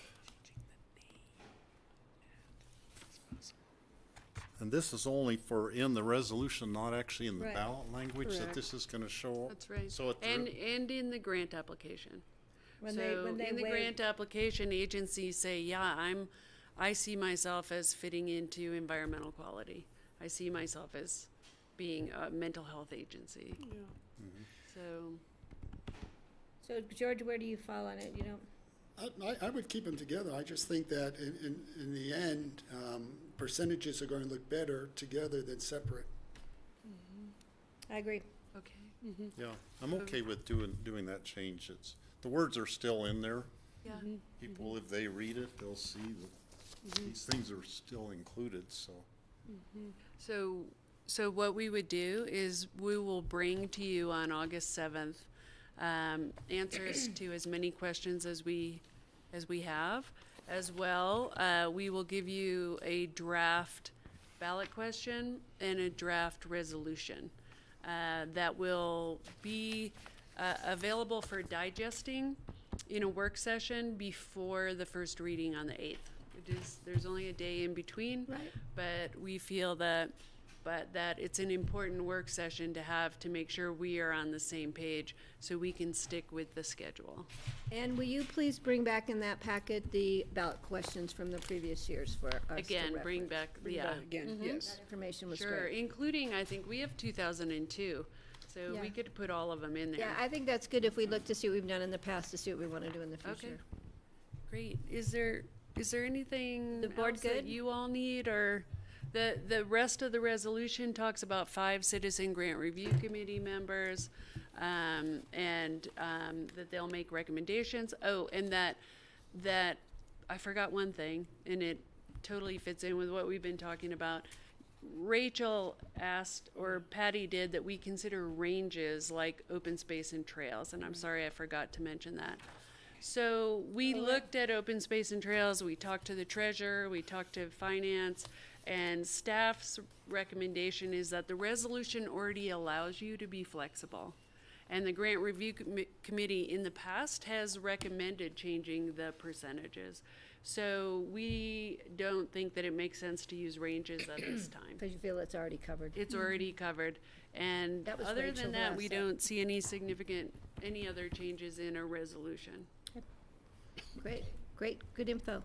and this is only for in the resolution, not actually in the Right. ballot language, that Correct. this is gonna show up. That's right. So it, And in the grant application. When So they in the waive- grant application, agencies say, yeah, I see myself as fitting into environmental quality. I see myself as being a mental health agency. Yeah. So, George, where do you fall on it? You don't, I would keep them together. I just think that in the end, percentages are going to look better together than separate. I agree. okay, yeah, I'm okay with doing that change. The words are still in there. yeah. People, if they read it, they'll see that these things are still included, so. So what we would do is we will bring to you on August 7th answers to as many questions as we have. As well, we will give you a draft ballot question and a draft resolution that will be available for digesting in a work session before the first reading on the 8th. There's only a day in between, Right. but we feel that it's an important work session to have to make sure we are on the same page so we can stick with the schedule. And will you please bring back in that packet the ballot questions from the previous years for us to Again, bring reference? back, Bring yeah. that again, yes. That information was Sure, great. including, I think we have 2002, so Yeah. we could put all of them in there. Yeah, I think that's good if we look to see what we've done in the past, to see what we want to do in the Okay. future. Great. Is there anything The board else that good? you all need, or the rest of the resolution talks about 5 citizen grant review committee members, and that they'll make recommendations. Oh, and that I forgot one thing, and it totally fits in with what we've been talking about. Rachel asked, or Patty did, that we consider ranges like open space and trails, and I'm sorry I forgot to mention that. So we looked at open space and trails, we talked to the treasurer, we talked to finance, and staff's recommendation is that the resolution already allows you to be flexible. And the grant review committee in the past has recommended changing the percentages. So we don't think that it makes sense to use ranges at this time. Because you feel it's already covered. It's already covered. And That was other Rachel than who that, asked we that. don't see any other changes in a resolution. Great, good info.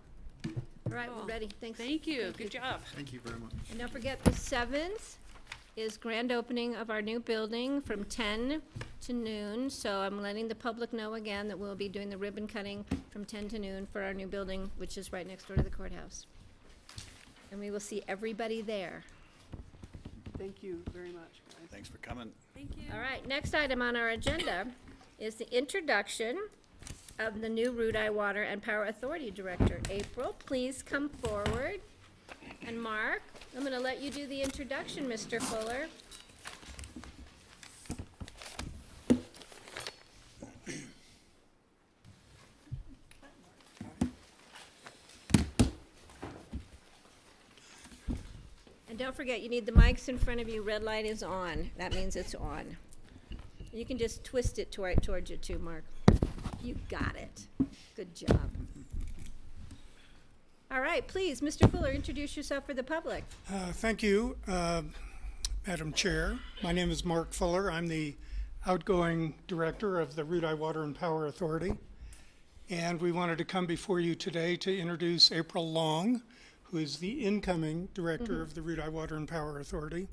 All right, we're Cool. ready. Thanks. Thank you, good job. Thank you very much. And don't forget, the 7th is grand opening of our new building from 10 to noon. So I'm letting the public know again that we'll be doing the ribbon cutting from 10 to noon for our new building, which is right next door to the courthouse. And we will see everybody there. Thank you very much, guys. Thanks for coming. Thank you. All right, next item on our agenda is the introduction of the new Root Eye Water and Power Authority Director. April, please come forward. And Mark, I'm gonna let you do the introduction, Mr. Fuller. And don't forget, you need the mics in front of you. Red light is on. That means it's on. You can just twist it towards you too, Mark. You got it. Good job. All right, please, Mr. Fuller, introduce yourself for the public. Thank you, Madam Chair. My name is Mark Fuller. I'm the outgoing director of the Root Eye Water and Power Authority. And we wanted to come before you today to introduce April Long, who is the incoming director of the Root Eye Water and Power Authority.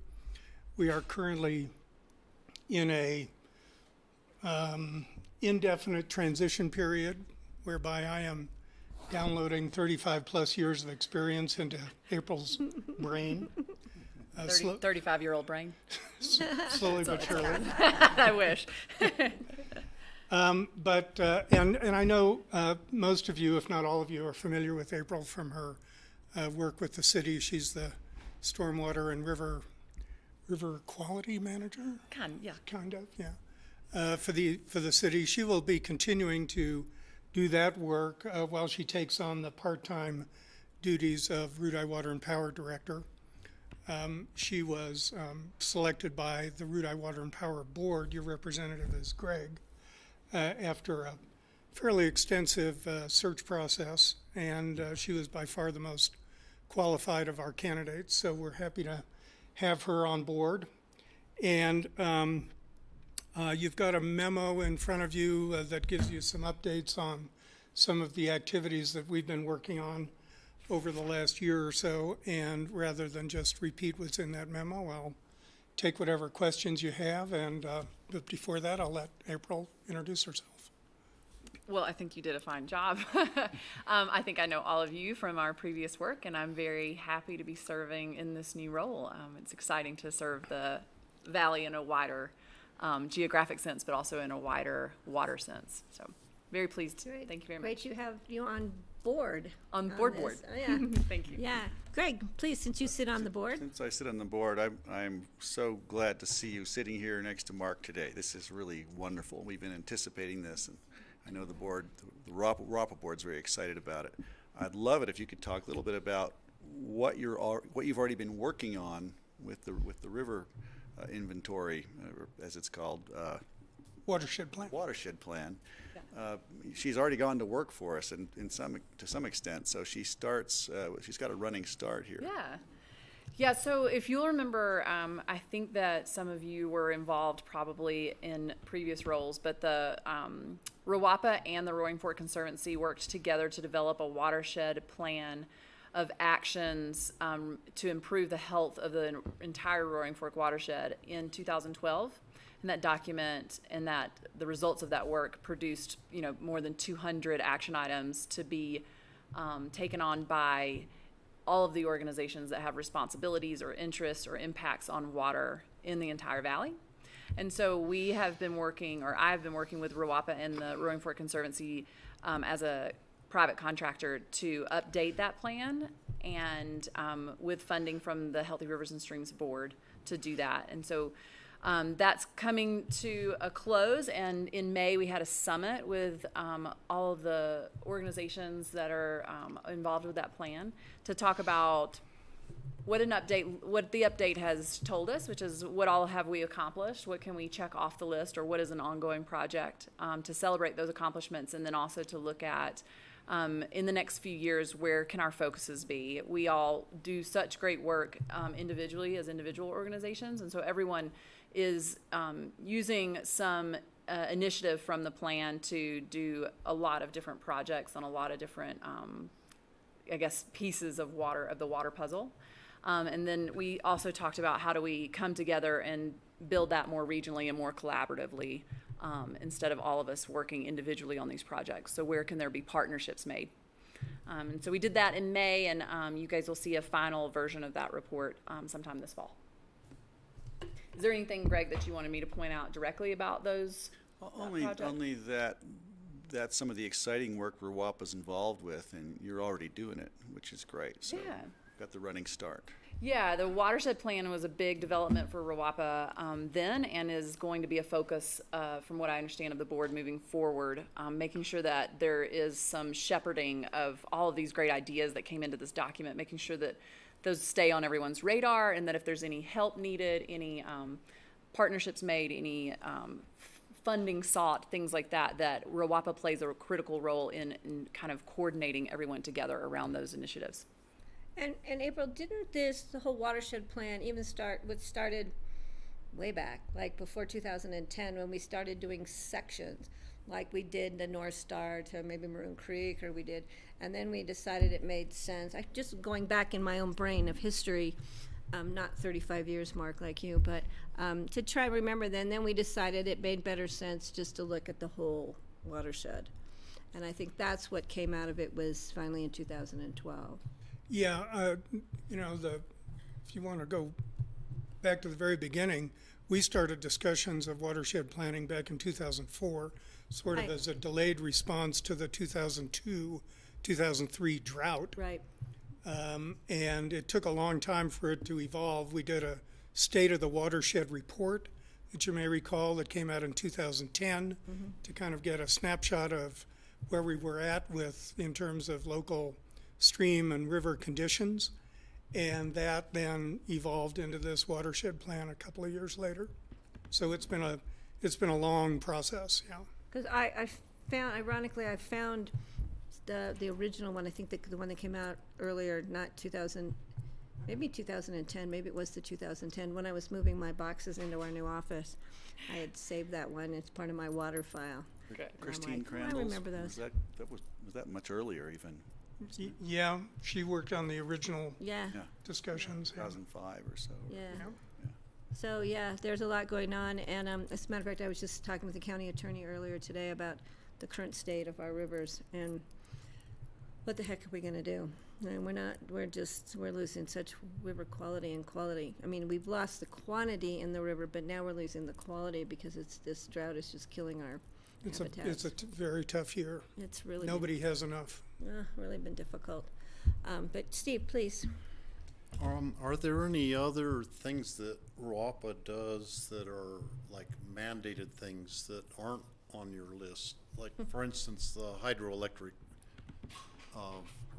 We are currently in a indefinite transition period whereby I am downloading 35-plus years of experience into April's brain. 35-year-old brain. Slowly but surely. I wish. And I know most of you, if not all of you, are familiar with April from her work with the city. She's the stormwater and river quality manager. Yeah. Kind of, yeah. For the city, she will be continuing to do that work while she takes on the part-time duties of Root Eye Water and Power Director. She was selected by the Root Eye Water and Power Board. Your representative is Greg. After a fairly extensive search process, and she was by far the most qualified of our candidates, so we're happy to have her on board. And you've got a memo in front of you that gives you some updates on some of the activities that we've been working on over the last year or so, and rather than just repeat what's in that memo, I'll take whatever questions you have, and but before that, I'll let April introduce herself. Well, I think you did a fine job. I think I know all of you from our previous work, and I'm very happy to be serving in this new role. It's exciting to serve the Valley in a wider geographic sense, but also in a wider water sense. So very pleased. Great. Thank you very much. Great you have you on board. On board. This. Oh, yeah. Thank you. Yeah. Greg, please, since you sit on the board. Since I sit on the board, I'm so glad to see you sitting here next to Mark today. This is really wonderful. We've been anticipating this, and I know the board, the RAPA board's very excited about it. I'd love it if you could talk a little bit about what you've already been working on with the river inventory, as it's called. Watershed plan. Watershed plan. She's already gone to work for us, and to some extent. So she starts. She's got a running start here. Yeah. So if you'll remember, I think that some of you were involved probably in previous roles, but the RWAPA and the Roaring Fork Conservancy worked together to develop a watershed plan of actions to improve the health of the entire Roaring Fork watershed in 2012. And that document and the results of that work produced, more than 200 action items to be taken on by all of the organizations that have responsibilities or interests or impacts on water in the entire valley. And so we have been working, or I've been working with RWAPA and the Roaring Fork Conservancy as a private contractor to update that plan, and with funding from the Healthy Rivers and Streams Board to do that. And so that's coming to a close, and in May we had a summit with all of the organizations that are involved with that plan to talk about what the update has told us, which is what all have we accomplished, what can we check off the list, or what is an ongoing project, to celebrate those accomplishments, and then also to look at in the next few years, where can our focuses be? We all do such great work individually as individual organizations, and so everyone is using some initiative from the plan to do a lot of different projects on a lot of different, pieces of the water puzzle. And then we also talked about how do we come together and build that more regionally and more collaboratively, instead of all of us working individually on these projects. So where can there be partnerships made? And so we did that in May, and you guys will see a final version of that report sometime this fall. Is there anything, Greg, that you wanted me to point out directly about those projects? Only that some of the exciting work RWAPA's involved with, and you're already doing it, which is great. So got the running start. Yeah, the watershed plan was a big development for RWAPA then, and is going to be a focus, from what I understand, of the board moving forward, making sure that there is some shepherding of all of these great ideas that came into this document, making sure that those stay on everyone's radar, and that if there's any help needed, any partnerships made, any funding sought, things like that, that RWAPA plays a critical role in kind of coordinating everyone together around those initiatives. And April, didn't the whole watershed plan even started way back, like before 2010, when we started doing sections, like we did the North Star to maybe Maroon Creek, or we did, and then we decided it made sense. I just going back in my own brain of history, not 35 years, Mark, like you, but to try to remember then we decided it made better sense just to look at the whole watershed. And I think that's what came out of it was finally in 2012. Yeah, you know, if you want to go back to the very beginning, we started discussions of watershed planning back in 2004, sort of Right. as a delayed response to the 2002, 2003 drought. Right. And it took a long time for it to evolve. We did a State of the Watershed report, that you may recall, that came out in 2010 to kind of get a snapshot of where we were at in terms of local stream and river conditions. And that then evolved into this watershed plan a couple of years later. So it's been a long process, yeah. Because I found, ironically, I found the original one, I think the one that came out earlier, not 2000, maybe 2010, maybe it was the 2010, when I was moving my boxes into our new office. I had saved that one, it's part of my water file. Okay. And I'm Christine like, Crandall's. I remember those. Was that much earlier even? Yeah, she worked on the original Yeah, Yeah, discussions. Yeah. 2005 or so. yeah. Yeah. So, yeah, there's a lot going on, and as a matter of fact, I was just talking with the county attorney earlier today about the current state of our rivers, and what the heck are we gonna do? And we're losing such river quality and quality. I mean, we've lost the quantity in the river, but now we're losing the quality because this drought is just killing our habitats. It's a very tough year. It's really Nobody has enough. really been difficult. But Steve, please. Are there any other things that RWAPA does that are like mandated things that aren't on your list? Like, for instance, the hydroelectric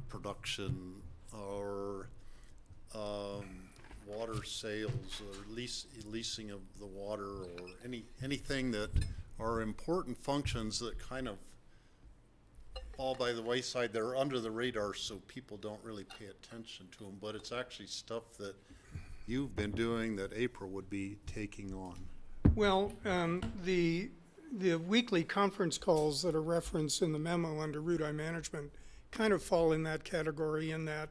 production or water sales or leasing of the water, or anything that are important functions that kind of fall by the wayside. They're under the radar, so people don't really pay attention to them, but it's actually stuff that you've been doing that April would be taking on. Well, the weekly conference calls that are referenced in the memo under Root Eye Management kind of fall in that category, in that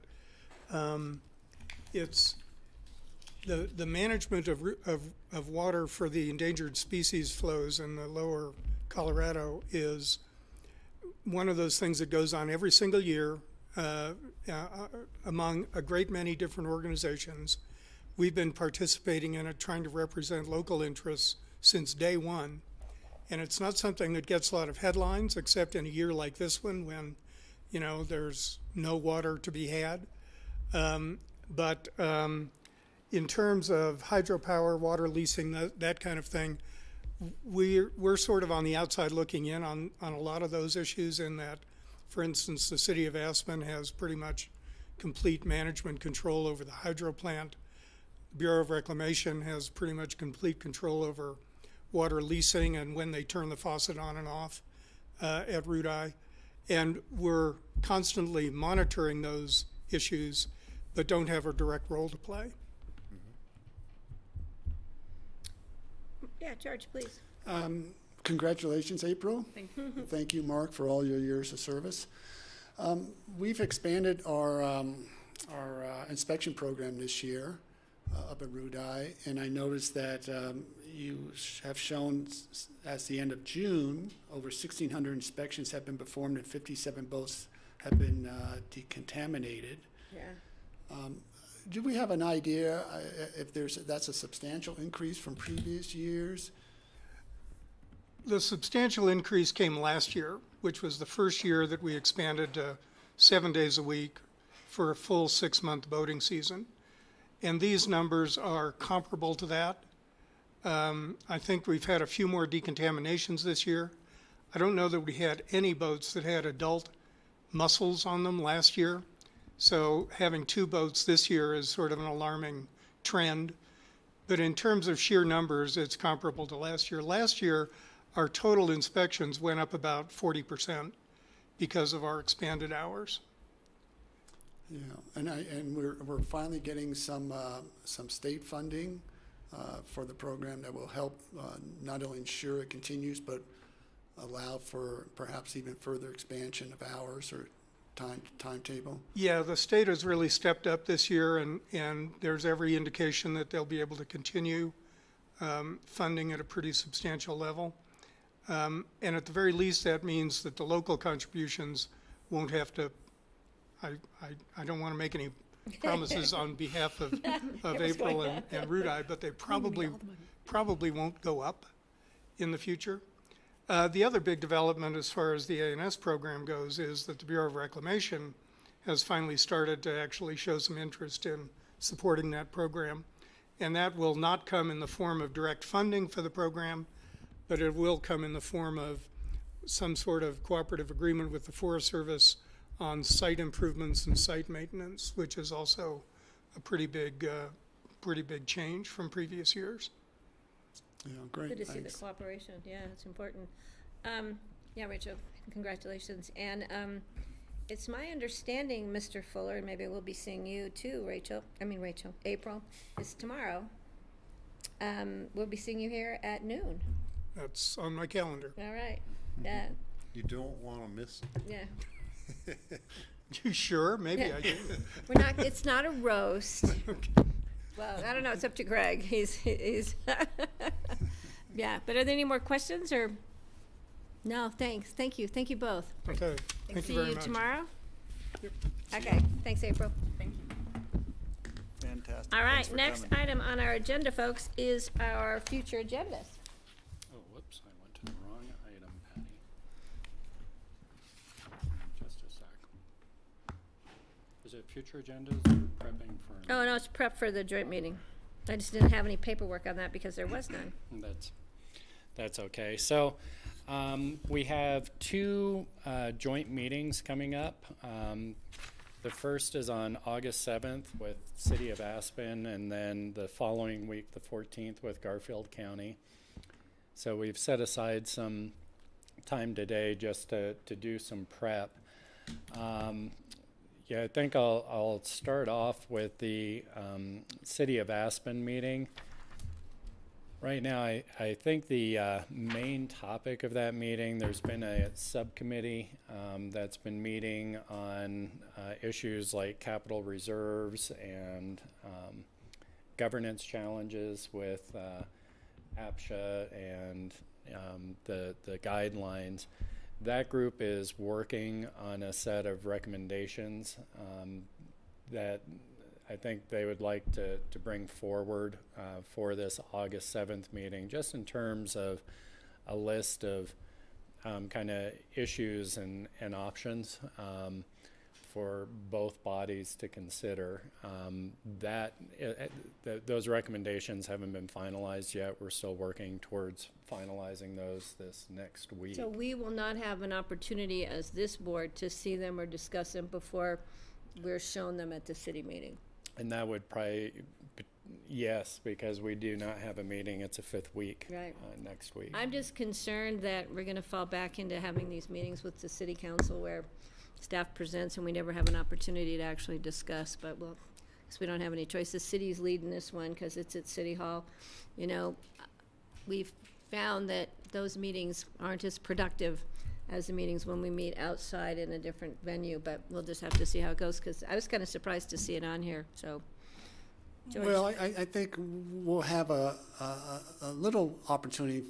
it's the management of water for the endangered species flows in the lower Colorado is one of those things that goes on every single year among a great many different organizations. We've been participating in it, trying to represent local interests since day one. And it's not something that gets a lot of headlines, except in a year like this one when, you know, there's no water to be had. But in terms of hydropower, water leasing, that kind of thing, we're sort of on the outside looking in on a lot of those issues, in that, for instance, the city of Aspen has pretty much complete management control over the hydro plant. Bureau of Reclamation has pretty much complete control over water leasing and when they turn the faucet on and off at Root Eye. And we're constantly monitoring those issues, but don't have a direct role to play. Yeah, George, please. Congratulations, April. Thank you. Thank you, Mark, for all your years of service. We've expanded our inspection program this year up at Root Eye, and I noticed that you have shown, as the end of June, over 1,600 inspections have been performed and 57 boats have been decontaminated. Yeah. Do we have an idea if that's a substantial increase from previous years? The substantial increase came last year, which was the first year that we expanded to 7 days a week for a full 6-month boating season. And these numbers are comparable to that. I think we've had a few more decontaminations this year. I don't know that we had any boats that had adult mussels on them last year. So having 2 boats this year is sort of an alarming trend. But in terms of sheer numbers, it's comparable to last year. Last year, our total inspections went up about 40% because of our expanded hours. Yeah, and we're finally getting some state funding for the program that will help not only ensure it continues, but allow for perhaps even further expansion of hours or timetable. Yeah, the state has really stepped up this year, and there's every indication that they'll be able to continue funding at a pretty substantial level. And at the very least, that means that the local contributions won't have to, I don't want to make any promises on behalf of April and Rudai, but they probably won't go up in the future. The other big development as far as the A&S program goes is that the Bureau of Reclamation has finally started to actually show some interest in supporting that program. And that will not come in the form of direct funding for the program, but it will come in the form of some sort of cooperative agreement with the Forest Service on site improvements and site maintenance, which is also a pretty big change from previous years. Yeah, great. Good to see the Thanks. cooperation. Yeah, it's important. Yeah, Rachel, congratulations. And it's my understanding, Mr. Fuller, and maybe we'll be seeing you too, April, is tomorrow. We'll be seeing you here at noon. That's on my calendar. All right. Yeah. You don't want to miss it. Yeah. You sure? Maybe Yeah. I do. We're not. It's not a roast. Well, I don't know. It's up to Greg. He's. Yeah. But are there any more questions or? No. Thanks. Thank you. Thank you both. Okay, thank you very much. See you tomorrow. Okay. Thanks, April. Fantastic. All Thanks right. for Next coming. item on our agenda, folks, is our future agendas. Oh, whoops, I went to the wrong item, Patty. Just a sec. Is it future agendas or prepping for? Oh no, it's prep for the joint meeting. I just didn't have any paperwork on that because there was none. That's okay. So we have two joint meetings coming up. The first is on August 7th with City of Aspen, and then the following week, the 14th, with Garfield County. So we've set aside some time today just to do some prep. Yeah, I think I'll start off with the City of Aspen meeting. Right now, I think the main topic of that meeting, there's been a subcommittee that's been meeting on issues like capital reserves and governance challenges with APSHA and the guidelines. That group is working on a set of recommendations that I think they would like to bring forward for this August 7th meeting, just in terms of a list of kind of issues and options for both bodies to consider. Those recommendations haven't been finalized yet. We're still working towards finalizing those this next week. So we will not have an opportunity as this board to see them or discuss them before we're shown them at the city meeting. And that would probably, yes, because we do not have a meeting. It's a fifth week Right. Next week. I'm just concerned that we're going to fall back into having these meetings with the city council where staff presents and we never have an opportunity to actually discuss, but we'll, because we don't have any choice. The city's leading this one because it's at City Hall. You know, we've found that those meetings aren't as productive as the meetings when we meet outside in a different venue, but we'll just have to see how it goes, because I was kind of surprised to see it on here, so. George? Well, I think we'll have a little opportunity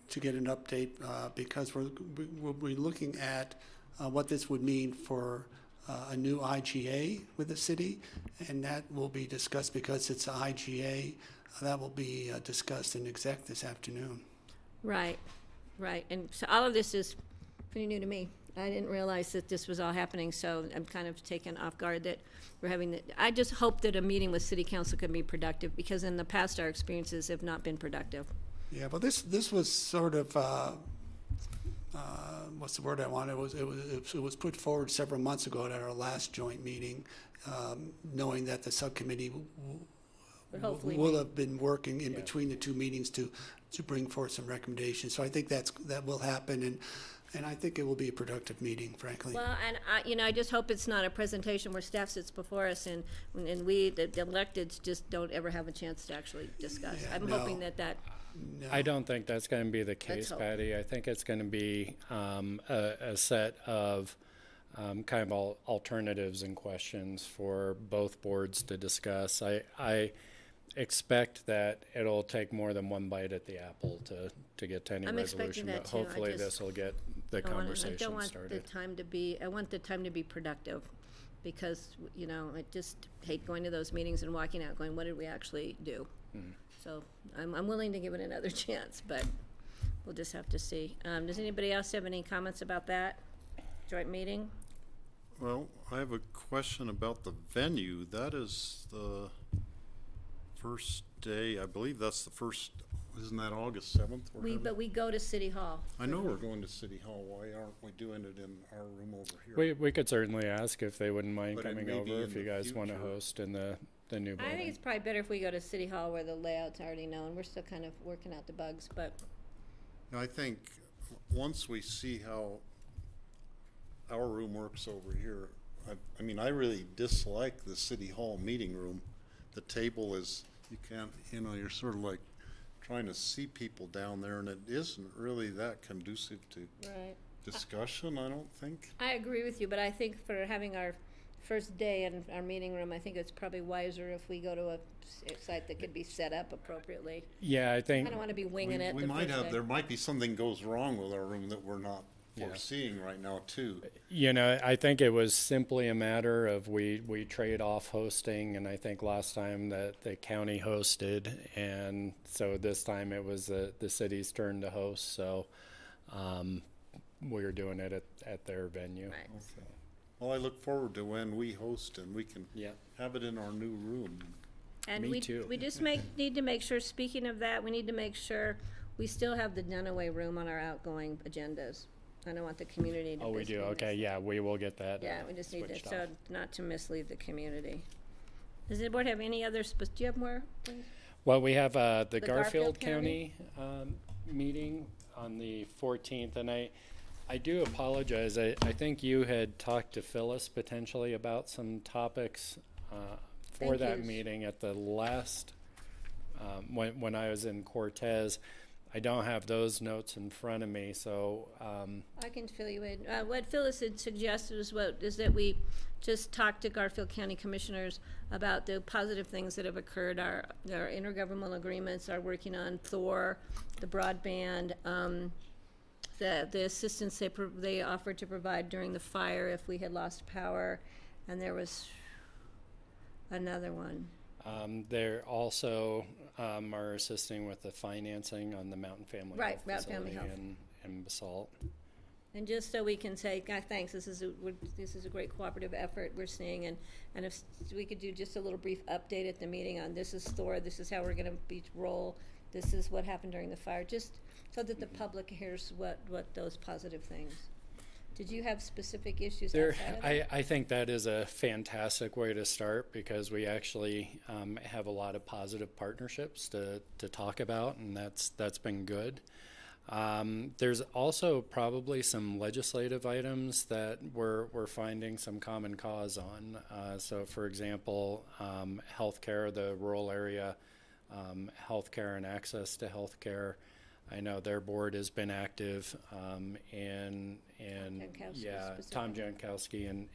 to get an update because we'll be looking at what this would mean for a new IGA with the city, and that will be discussed because it's an IGA. That will be discussed in exec this afternoon. Right, and so all of this is pretty new to me. I didn't realize that this was all happening, so I'm kind of taken off guard that we're having the, I just hope that a meeting with city council can be productive, because in the past our experiences have not been productive. Yeah, well, this was sort of what's the word I want? It was put forward several months ago at our last joint meeting, knowing that the subcommittee will have been working in between the two meetings to bring forth some recommendations. So I think that will happen, and I think it will be a productive meeting, frankly. Well, and I just hope it's not a presentation where staff sits before us and we, the electeds, just don't ever have a chance to actually discuss. Yeah, I'm no. hoping that. No. I don't think that's going to be the case, hope. Patty. I think it's going to be a set of kind of alternatives and questions for both boards to discuss. expect that it'll take more than one bite at the apple to get to any I'm expecting resolution, that but too. I hopefully just this will get the I conversation don't want the started. time to be, I want the time to be productive, because, you know, I just hate going to those meetings and walking out going, what did we actually do? So I'm willing to give it another chance, but we'll just have to see. Does anybody else have any comments about that joint meeting? Well, I have a question about the venue. That is the first day, I believe that's the first, isn't that August 7th? But we go to City Hall. I know we're going to City Hall. Why aren't we doing it in our room over here? We could certainly ask if they wouldn't mind But it coming may be over, in if you the guys want to future. host in the new I think building. it's probably better if we go to City Hall where the layout's already known. We're still kind of working out the bugs, but I think once we see how our room works over here, I mean, I really dislike the City Hall meeting room. The table is, you can't, you know, you're sort of like trying to see people down there, and it isn't really that conducive to right. discussion, I don't think. I agree with you, but I think for having our first day in our meeting room, I think it's probably wiser if we go to a site that could be set up appropriately. Yeah, I think I don't want to be winging it We the might first have, day. there might be something goes wrong with our room that we're not foreseeing right now too. You know, I think it was simply a matter of we trade off hosting, and I think last time that the county hosted, and so this time it was the city's turn to host, so we were doing it at their venue. Right. So. Well, I look forward to when we host and we can Yeah. have it in our new room. And Me we too. we just need to make sure, speaking of that, we need to make sure we still have the Dunaway room on our outgoing agendas. I don't want the community to Oh, we miss do, me. okay, yeah, we will get that Yeah, we just need to, switched so off. not to mislead the community. Does the board have any other, do you have more, please? Well, we have the The Garfield Garfield County? County meeting on the 14th, and I do apologize. I think you had talked to Phyllis potentially about some topics for Thank that you. meeting at the last, when I was in Cortez. I don't have those notes in front of me, so I can fill you in. What Phyllis had suggested is that we just talk to Garfield County Commissioners about the positive things that have occurred, our intergovernmental agreements, our working on Thor, the broadband, the assistance they offered to provide during the fire if we had lost power, and there was another one. they're also are assisting with the financing on the Mountain Family Right, Health Mountain Family facility Health. in Basalt. And just so we can say, God, thanks, this is a great cooperative effort we're seeing, and if we could do just a little brief update at the meeting on this is Thor, this is how we're gonna roll, this is what happened during the fire, just so that the public hears what those positive things. Did you have specific issues outside of that? I think that is a fantastic way to start, because we actually have a lot of positive partnerships to talk about, and that's been good. There's also probably some legislative items that we're finding some common cause on. So, for example, healthcare, the rural area, healthcare and access to healthcare. I know their board has been active, and Jankowski yeah, Tom specifically. Jankowski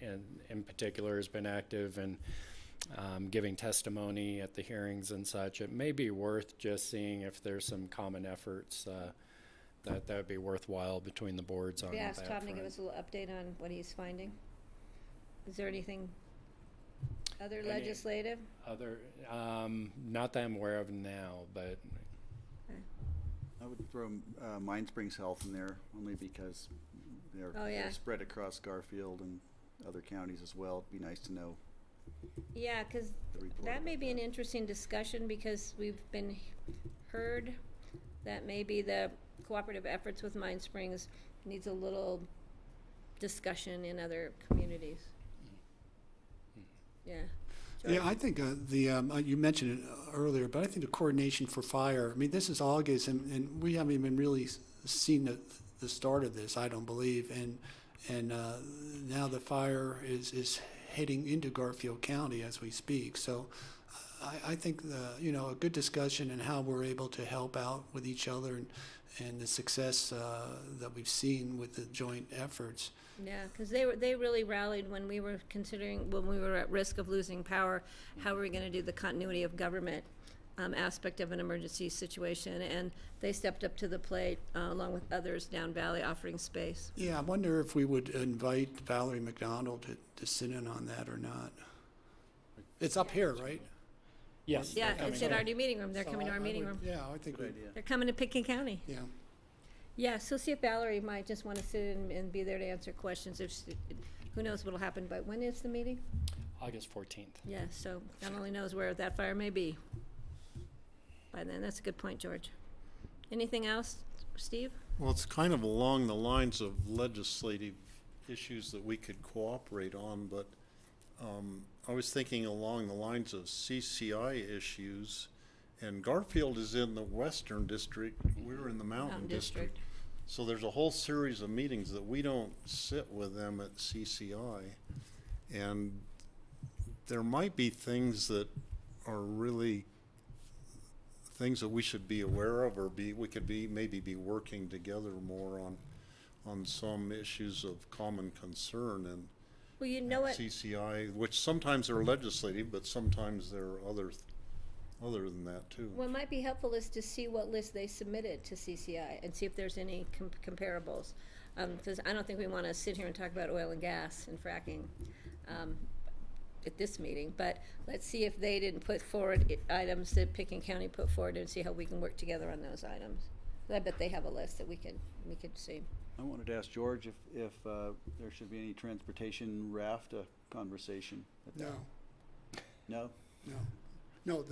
in particular has been active and giving testimony at the hearings and such. It may be worth just seeing if there's some common efforts that would be worthwhile between the boards on We that asked Tom to give front. us a little update on what he's finding. Is there anything other legislative? Other, not that I'm aware of now, but I would throw Mine Springs Health in there, only because Oh, yeah. they're spread across Garfield and other counties as well. It'd be nice to know. Yeah, because the report that may about be an interesting discussion, because we've been heard that maybe the cooperative efforts with Mine Springs needs a little discussion in other communities. Yeah. Yeah, I think you mentioned it earlier, but I think the coordination for fire, I mean, this is August, and we haven't even really seen the start of this, I don't believe. And now the fire is heading into Garfield County as we speak. So I think a good discussion and how we're able to help out with each other and the success that we've seen with the joint efforts. Yeah, because they really rallied when we were at risk of losing power, how we were going to do the continuity of government aspect of an emergency situation, and they stepped up to the plate along with others down Valley offering space. Yeah, I wonder if we would invite Valerie McDonald to sit in on that or not. It's up here, right? Yes. Yeah, they're it's coming. in our new meeting room. They're So coming to I our meeting would- room. Yeah, I think we, They're coming to Pickens County. yeah. Yeah, so see if Valerie might just want to sit and be there to answer questions. If she, who knows what'll happen, but when is the meeting? August 14th. Yeah, so God only knows where that fire may be by then. That's a good point, George. Anything else, Steve? Well, it's kind of along the lines of legislative issues that we could cooperate on, but I was thinking along the lines of CCI issues, and Garfield is in the Western District, we're in the Mountain District. So there's a whole series of meetings that we don't sit with them at CCI, and there might be things that are really things that we should be aware of, or we could maybe be working together more on some issues of common concern and Well, you know what? CCI, which sometimes are legislative, but sometimes there are other than that too. What might be helpful is to see what list they submitted to CCI and see if there's any comparables. Because I don't think we want to sit here and talk about oil and gas and fracking at this meeting, but let's see if they didn't put forward items that Pickens County put forward and see how we can work together on those items. I bet they have a list that we could see. I wanted to ask George if there should be any transportation raft conversation. No, No? no. No,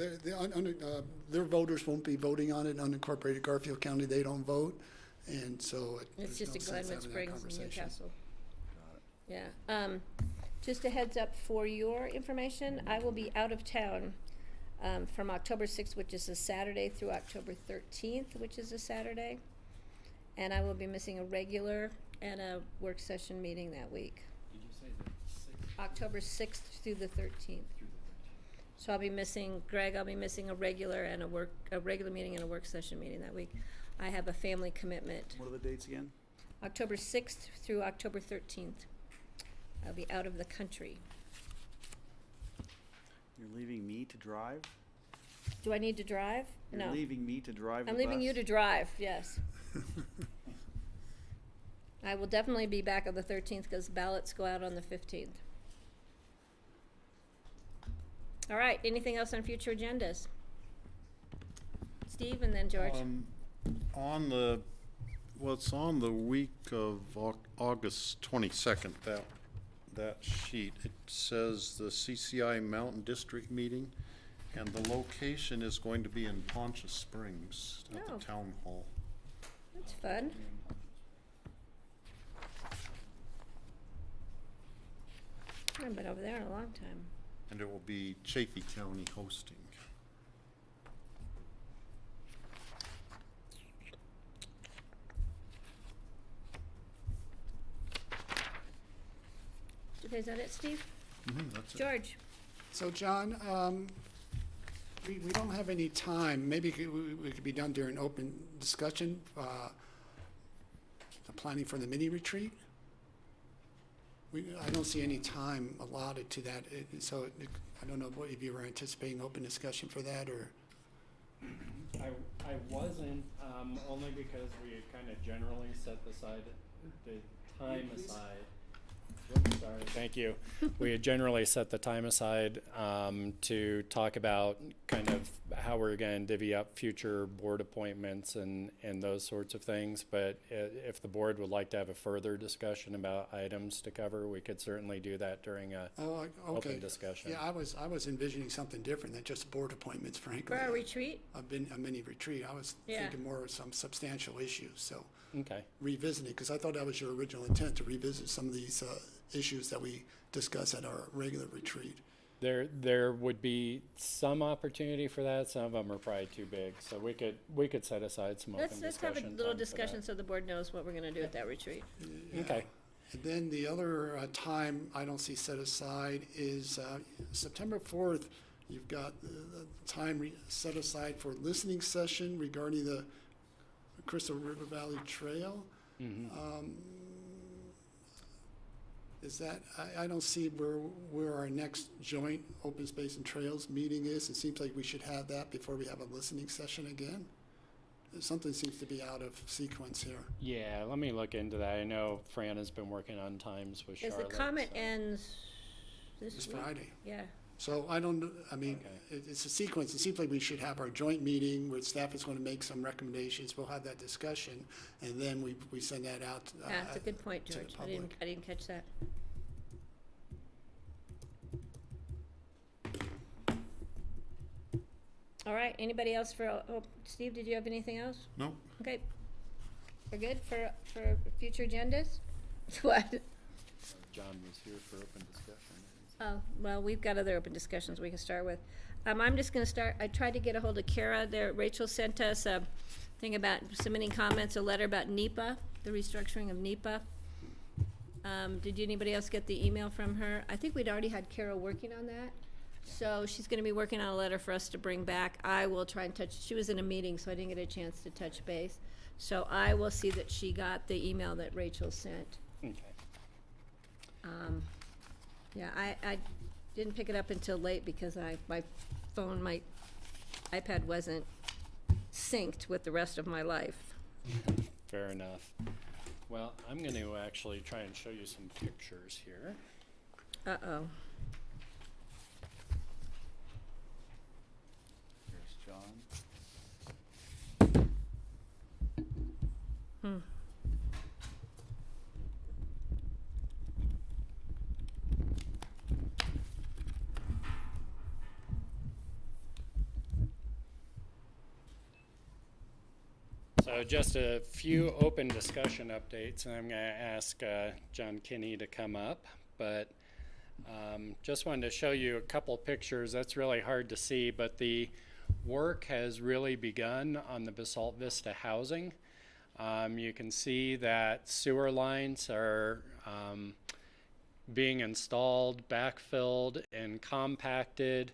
their voters won't be voting on it. Unincorporated Garfield County, they don't vote, and so It's there's just no a sense Glenwood having that Springs and conversation. Newcastle. Yeah. Just a heads up for your information, I will be out of town from October 6th, which is a Saturday, through October 13th, which is a Saturday. And I will be missing a regular and a work session meeting that week. Did you say the 6th? October 6th through the 13th. So I'll be missing, Greg, I'll be missing a regular meeting and a work session meeting that week. I have a family commitment. What are the dates again? October 6th through October 13th. I'll be out of the country. You're leaving me to drive? Do I need to drive? You're No. leaving me to drive the I'm leaving bus? you to drive, yes. I will definitely be back on the 13th because ballots go out on the 15th. All right, anything else on future agendas? Steve and then George. It's on the week of August 22nd, that sheet. It says the CCI Mountain District meeting, and the location is going to be in Poncha Springs at Oh. the town hall. That's fun. I haven't been over there in a long time. And it will be Chaffey County hosting. Okay, is that it, Steve? That's it. George? So, John, we don't have any time. Maybe we could be done during open discussion, the planning for the mini retreat. I don't see any time allotted to that, I don't know if you were anticipating open discussion for that, or? I wasn't, only because we had kind of generally set the time aside. Oops, sorry, thank you. We had generally set the time aside to talk about kind of how we're going to divvy up future board appointments and those sorts of things. But if the board would like to have a further discussion about items to cover, we could certainly do that during a Okay. open discussion. Yeah, I was envisioning something different than just board appointments, frankly. For our retreat? A mini retreat. I was Yeah. thinking more of some substantial issues, so Okay. revisiting, because I thought that was your original intent, to revisit some of these issues that we discussed at our regular retreat. There would be some opportunity for that. Some of them are probably too big, so we could set aside some open Let's discussion. have a little time for discussion that. so the board knows what we're gonna do at that retreat. Okay. And then the other time I don't see set aside is September 4th. You've got the time set aside for listening session regarding the Crystal River Valley Trail. Is that, I don't see where our next joint open space and trails meeting is. It seems like we should have that before we have a listening session again. Something seems to be out of sequence here. Yeah, let me look into that. I know Fran has been working on times with Because Charlotte. the comment so- ends this This week. Friday. Yeah. So I don't, I mean, Okay. it's a sequence. It seems like we should have our joint meeting where staff is going to make some recommendations. We'll have that discussion, and then we send that out. Yeah, that's a good point, to the George. public. I didn't catch that. All right, anybody else for, oh, Steve, did you have anything else? No, Okay. We're good for future agendas? What? John was here for open discussion. Oh, well, we've got other open discussions we can start with. I'm just gonna start, I tried to get a hold of Kara there. Rachel sent us a thing about submitting comments, a letter about NEPA, the restructuring of NEPA. Did anybody else get the email from her? I think we'd already had Kara working on that. So she's gonna be working on a letter for us to bring back. I will try and she was in a meeting, so I didn't get a chance to touch base. So I will see that she got the email that Rachel sent. Okay. Yeah, I didn't pick it up until late because my phone, my iPad wasn't synced with the rest of my life. Fair enough. Well, I'm going to actually try and show you some pictures here. Uh-oh. Here's John. So just a few open discussion updates, and I'm going to ask John Kinney to come up. But just wanted to show you a couple pictures. That's really hard to see, but the work has really begun on the Basalt Vista housing. You can see that sewer lines are being installed, backfilled, and compacted.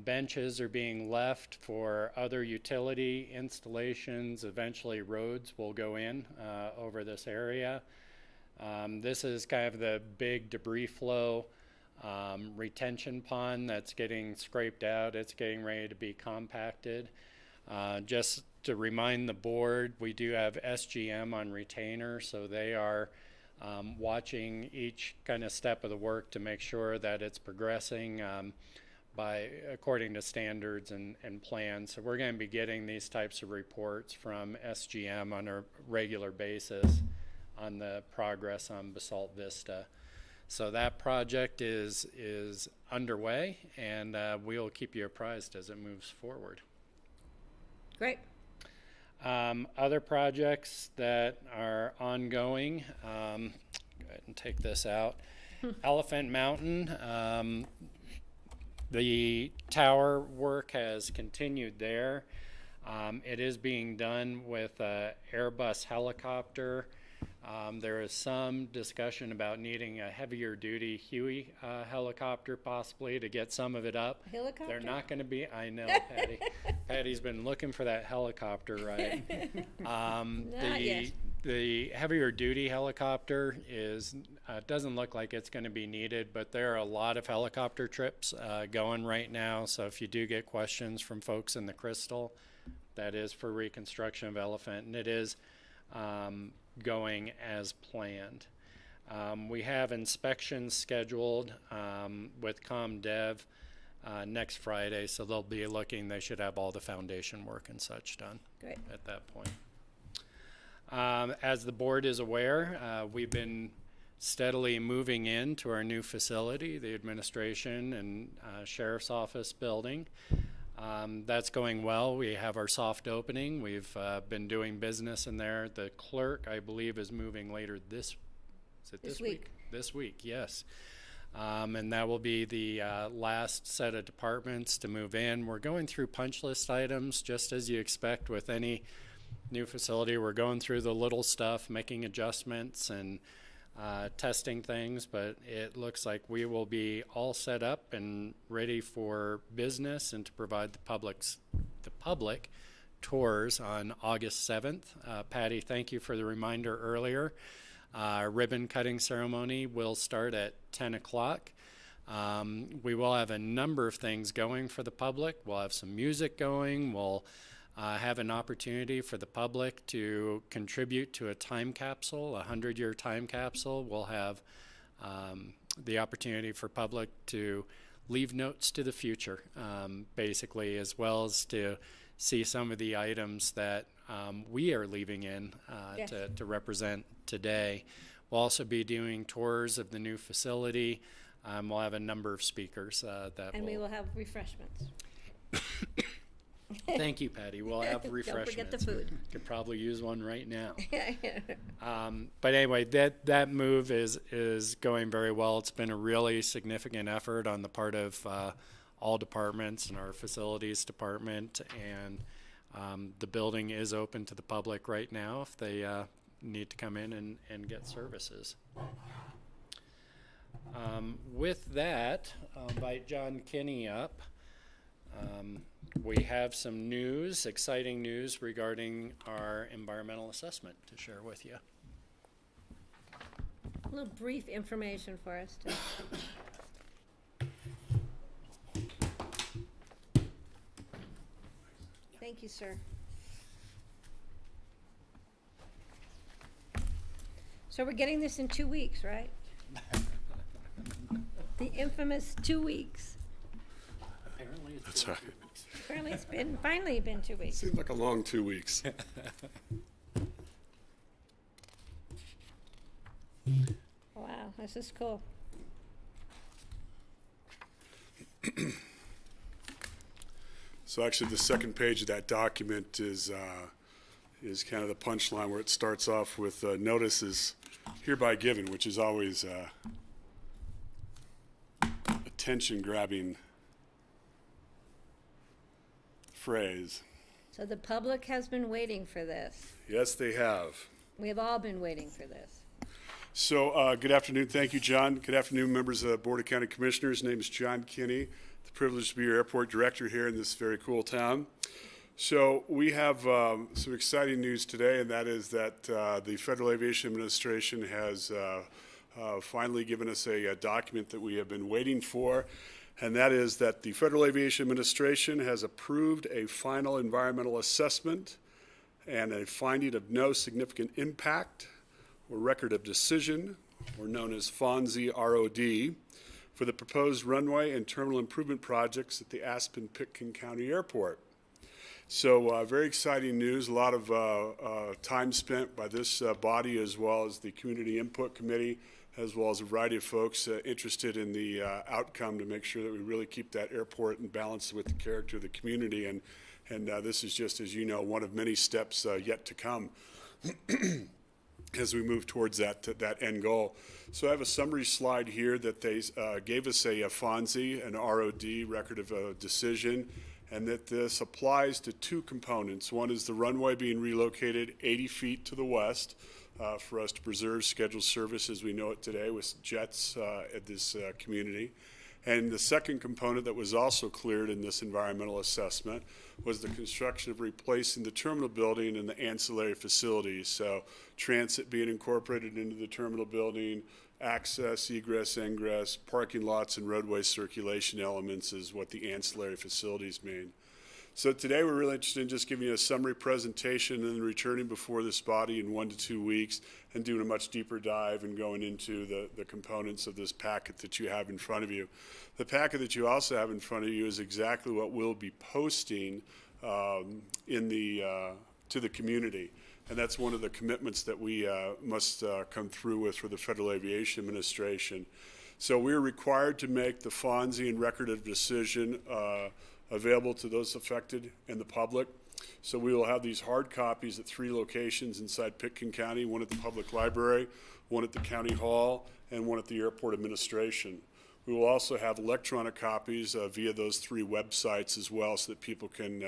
Benches are being left for other utility installations. Eventually roads will go in over this area. This is kind of the big debris flow retention pond that's getting scraped out. It's getting ready to be compacted. Just to remind the board, we do have SGM on retainer, so they are watching each kind of step of the work to make sure that it's progressing according to standards and plans. So we're going to be getting these types of reports from SGM on a regular basis on the progress on Basalt Vista. So that project is underway, and we'll keep you apprised as it moves forward. Great. Other projects that are ongoing, go ahead and take this out. Elephant Mountain, the tower work has continued there. It is being done with an Airbus helicopter. There is some discussion about needing a heavier duty Huey helicopter possibly to get some of it up. Helicopter? They're not going to be, I know, Patty. Patty's been looking for that helicopter, right? Not yet. The heavier duty helicopter doesn't look like it's going to be needed, but there are a lot of helicopter trips going right now. So if you do get questions from folks in the Crystal, that is for reconstruction of Elephant, and it is going as planned. We have inspections scheduled with ComDev next Friday, so they'll be looking, they should have all the foundation work and such done Great. at that point. As the board is aware, we've been steadily moving into our new facility, the administration and sheriff's office building. That's going well. We have our soft opening. We've been doing business in there. The clerk, I believe, is moving later this week? This week, yes. And that will be the last set of departments to move in. We're going through punch list items, just as you expect with any new facility. We're going through the little stuff, making adjustments and testing things, but it looks like we will be all set up and ready for business and to provide the public tours on August 7th. Patty, thank you for the reminder earlier. Ribbon cutting ceremony will start at 10 o'clock. We will have a number of things going for the public. We'll have some music going. We'll have an opportunity for the public to contribute to a time capsule, a 100-year time capsule. We'll have the opportunity for public to leave notes to the future, basically, as well as to see some of the items that we are leaving in Yes. to represent today. We'll also be doing tours of the new facility. We'll have a number of speakers that And we will have refreshments. Thank you, Patty. We'll have Don't refreshments. forget the food. Could probably use one right now. But anyway, that move is going very well. It's been a really significant effort on the part of all departments and our facilities department, and the building is open to the public right now if they need to come in and get services. With that, I'll invite John Kinney up. We have some news, exciting news regarding our environmental assessment to share with you. A little brief information for us. Thank you, sir. So we're getting this in 2 weeks, right? The infamous 2 weeks. Apparently it's That's right. Apparently it's finally been 2 weeks. Seems like a long 2 weeks. Wow, this is cool. So actually, the second page of that document is kind of the punchline where it starts off with notices hereby given, which is always attention-grabbing phrase. So the public has been waiting for this. Yes, they have. We have all been waiting for this. So good afternoon. Thank you, John. Good afternoon, members of the Board of County Commissioners. My name is John Kinney. The privilege to be your airport director here in this very cool town. So we have some exciting news today, and that is that the Federal Aviation Administration has finally given us a document that we have been waiting for, and that is that the Federal Aviation Administration has approved a final environmental assessment and a finding of no significant impact or record of decision, or known as FONSI ROD, for the proposed runway and terminal improvement projects at the Aspen-Pitkin County Airport. So very exciting news, a lot of time spent by this body as well as the Community Input Committee, as well as a variety of folks interested in the outcome to make sure that we really keep that airport in balance with the character of the community. And this is just, as you know, one of many steps yet to come as we move towards that end goal. So I have a summary slide here that they gave us a FONSI, an ROD, record of a decision, and that this applies to two components. One is the runway being relocated 80 feet to the west for us to preserve scheduled service as we know it today with jets at this community. And the second component that was also cleared in this environmental assessment was the construction of replacing the terminal building and the ancillary facilities. So transit being incorporated into the terminal building, access, egress, ingress, parking lots, and roadway circulation elements is what the ancillary facilities mean. So today we're really interested in just giving you a summary presentation and then returning before this body in 1 to 2 weeks and doing a much deeper dive and going into the components of this packet that you have in front of you. The packet that you also have in front of you is exactly what we'll be posting to the community. And that's one of the commitments that we must come through with for the Federal Aviation Administration. So we're required to make the FONSI and record of decision available to those affected and the public. So we will have these hard copies at 3 locations inside Pitkin County, one at the public library, one at the county hall, and one at the airport administration. We will also have electronic copies via those 3 websites as well so that people can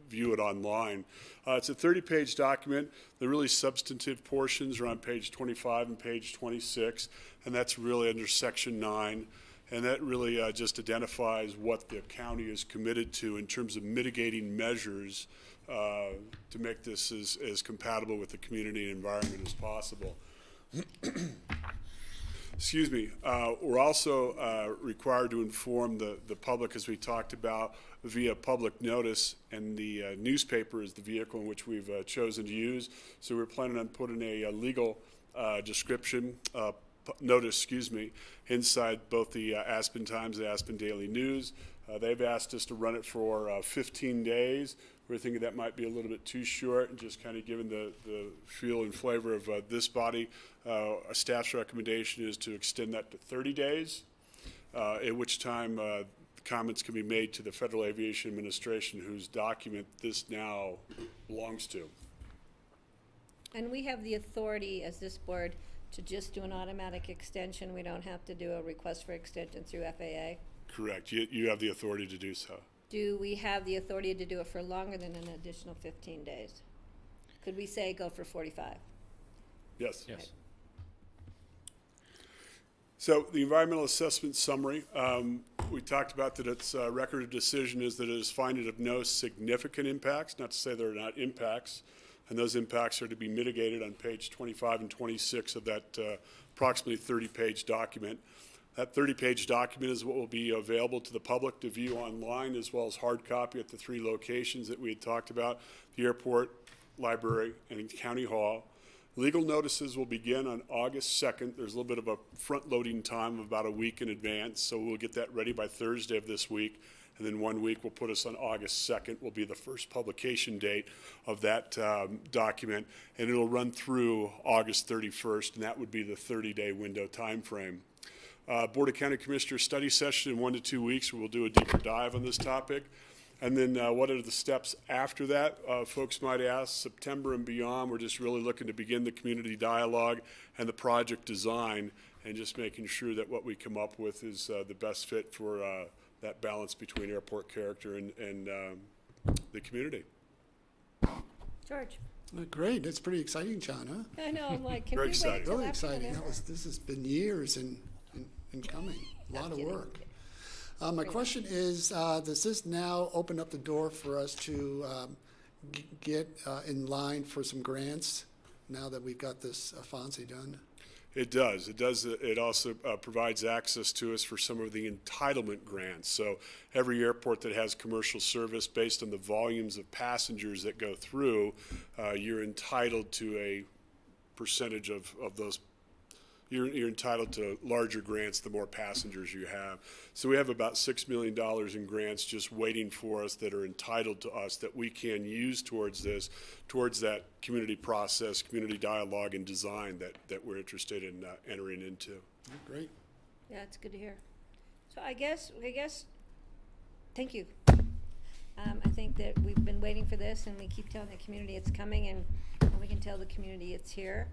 view it online. It's a 30-page document. The really substantive portions are on page 25 and page 26, and that's really under section 9. And that really just identifies what the county is committed to in terms of mitigating measures to make this as compatible with the community and environment as possible. Excuse me. We're also required to inform the public, as we talked about, via public notice, and the newspaper is the vehicle in which we've chosen to use. So we're planning on putting a legal description, notice, inside both the Aspen Times and Aspen Daily News. They've asked us to run it for 15 days. We're thinking that might be a little bit too short, and just kind of given the feel and flavor of this body, a staff's recommendation is to extend that to 30 days, at which time comments can be made to the Federal Aviation Administration, whose document this now belongs to. And we have the authority as this board to just do an automatic extension. We don't have to do a request for extension through FAA. Correct. You have the authority to do so. Do we have the authority to do it for longer than an additional 15 days? Could we say go for 45? Yes. Yes. So the environmental assessment summary, we talked about that its record of decision is that it is finding of no significant impacts, not to say there are not impacts, and those impacts are to be mitigated on page 25 and 26 of that approximately 30-page document. That 30-page document is what will be available to the public to view online, as well as hard copy at the 3 locations that we had talked about, the airport, library, and county hall. Legal notices will begin on August 2nd. There's a little bit of a front-loading time of about a week in advance, so we'll get that ready by Thursday of this week. And then 1 week will put us on August 2nd, will be the first publication date of that document, and it'll run through August 31st, and that would be the 30-day window time frame. Board of County Commissioners study session in 1 to 2 weeks, where we'll do a deeper dive on this topic. And then what are the steps after that? Folks might ask. September and beyond, we're just really looking to begin the community dialogue and the project design, and just making sure that what we come up with is the best fit for that balance between airport character and the community. George? Great, that's pretty exciting, John, huh? I know, I'm like, can Very we wait exciting. till Really after exciting. November? This has been years in coming, a lot of kidding. work. My question is, does this now open up the door for us to get in line for some grants now that we've got this FONSI done? It does. It does. It also provides access to us for some of the entitlement grants. So every airport that has commercial service, based on the volumes of passengers that go through, you're entitled to a percentage of those. You're entitled to larger grants the more passengers you have. So we have about $6 million in grants just waiting for us that are entitled to us that we can use towards this, towards that community process, community dialogue and design that we're interested in entering into. Great. Yeah, it's good to hear. So I guess, thank you. I think that we've been waiting for this, and we keep telling the community it's coming, and we can tell the community it's here.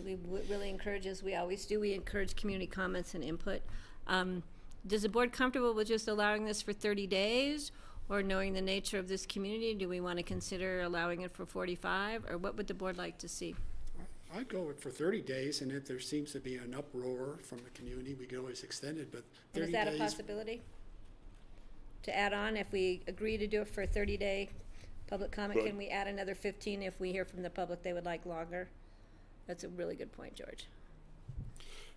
We really encourage, as we always do, we encourage community comments and input. Does the board comfortable with just allowing this for 30 days? Or knowing the nature of this community, do we want to consider allowing it for 45? Or what would the board like to see? I'd go for 30 days, and if there seems to be an uproar from the community, we could always extend it, but 30 And is that days. a possibility? To add on, if we agree to do it for a 30-day public comment, Good. can we add another 15 if we hear from the public they would like longer? That's a really good point, George.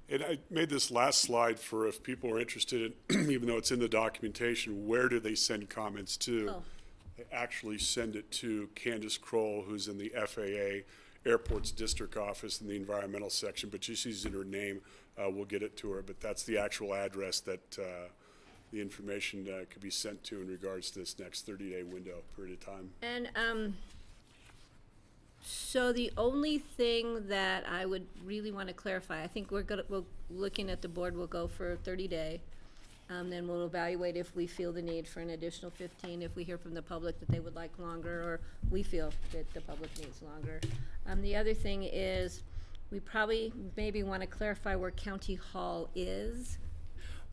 And I made this last slide for if people are interested in, even though it's in the documentation, where do they send comments to? Oh. They actually send it to Candace Kroll, who's in the FAA Airports District Office in the environmental section, but she's using her name. We'll get it to her, but that's the actual address that the information could be sent to in regards to this next 30-day window period of time. And so the only thing that I would really want to clarify, I think we're looking at the board, we'll go for a 30-day. Then we'll evaluate if we feel the need for an additional 15, if we hear from the public that they would like longer, or we feel that the public needs longer. The other thing is, we probably maybe want to clarify where County Hall is.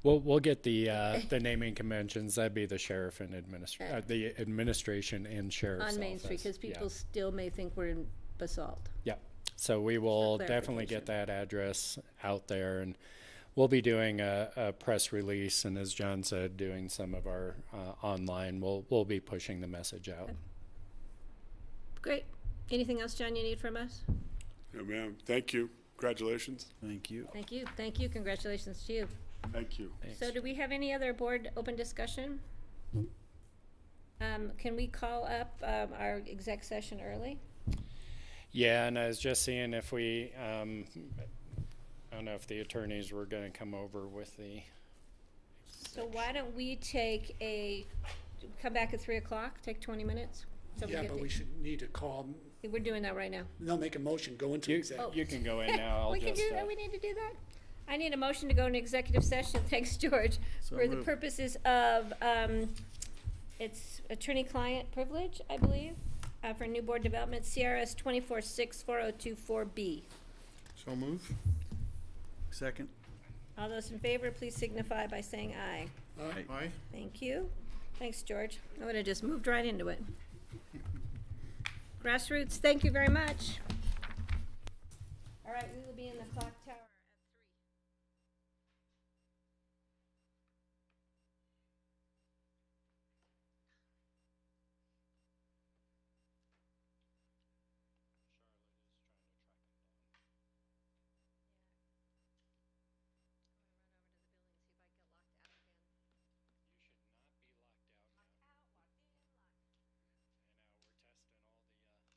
We'll get the naming conventions. That'd be the sheriff and the administration and sheriff's On Main office. Street, because people Yeah. still may think we're in Basalt. Yeah. So we will definitely get that address out there, and we'll be doing a press release, and as John said, doing some of our online. We'll be pushing the message out. Okay. Great. Anything else, John, you need from us? Yeah, ma'am. Thank you. Congratulations. Thank you. Thank you, thank you, congratulations to you. Thank you. So do we have any other board open discussion? Can we call up our exec session early? Yeah, and I was just seeing if we, I don't know if the attorneys were gonna come over with the, So why don't we come back at 3 o'clock, take 20 minutes? So Yeah, get but the- we should need to call, We're doing that right now. they'll make a motion, go into you, exec. you can go in now, I'll We can just, do that, we need to do that? I need a motion to go into executive session, thanks, George, So for the moved. purposes of, it's attorney-client privilege, I believe, for new board development, CRS 24640224B. So move. Second. All those in favor, please signify by saying aye. Aye. Thank you. Thanks, George. I would have just moved right into it. Grassroots, thank you very much. All right, we will be in the clock tower.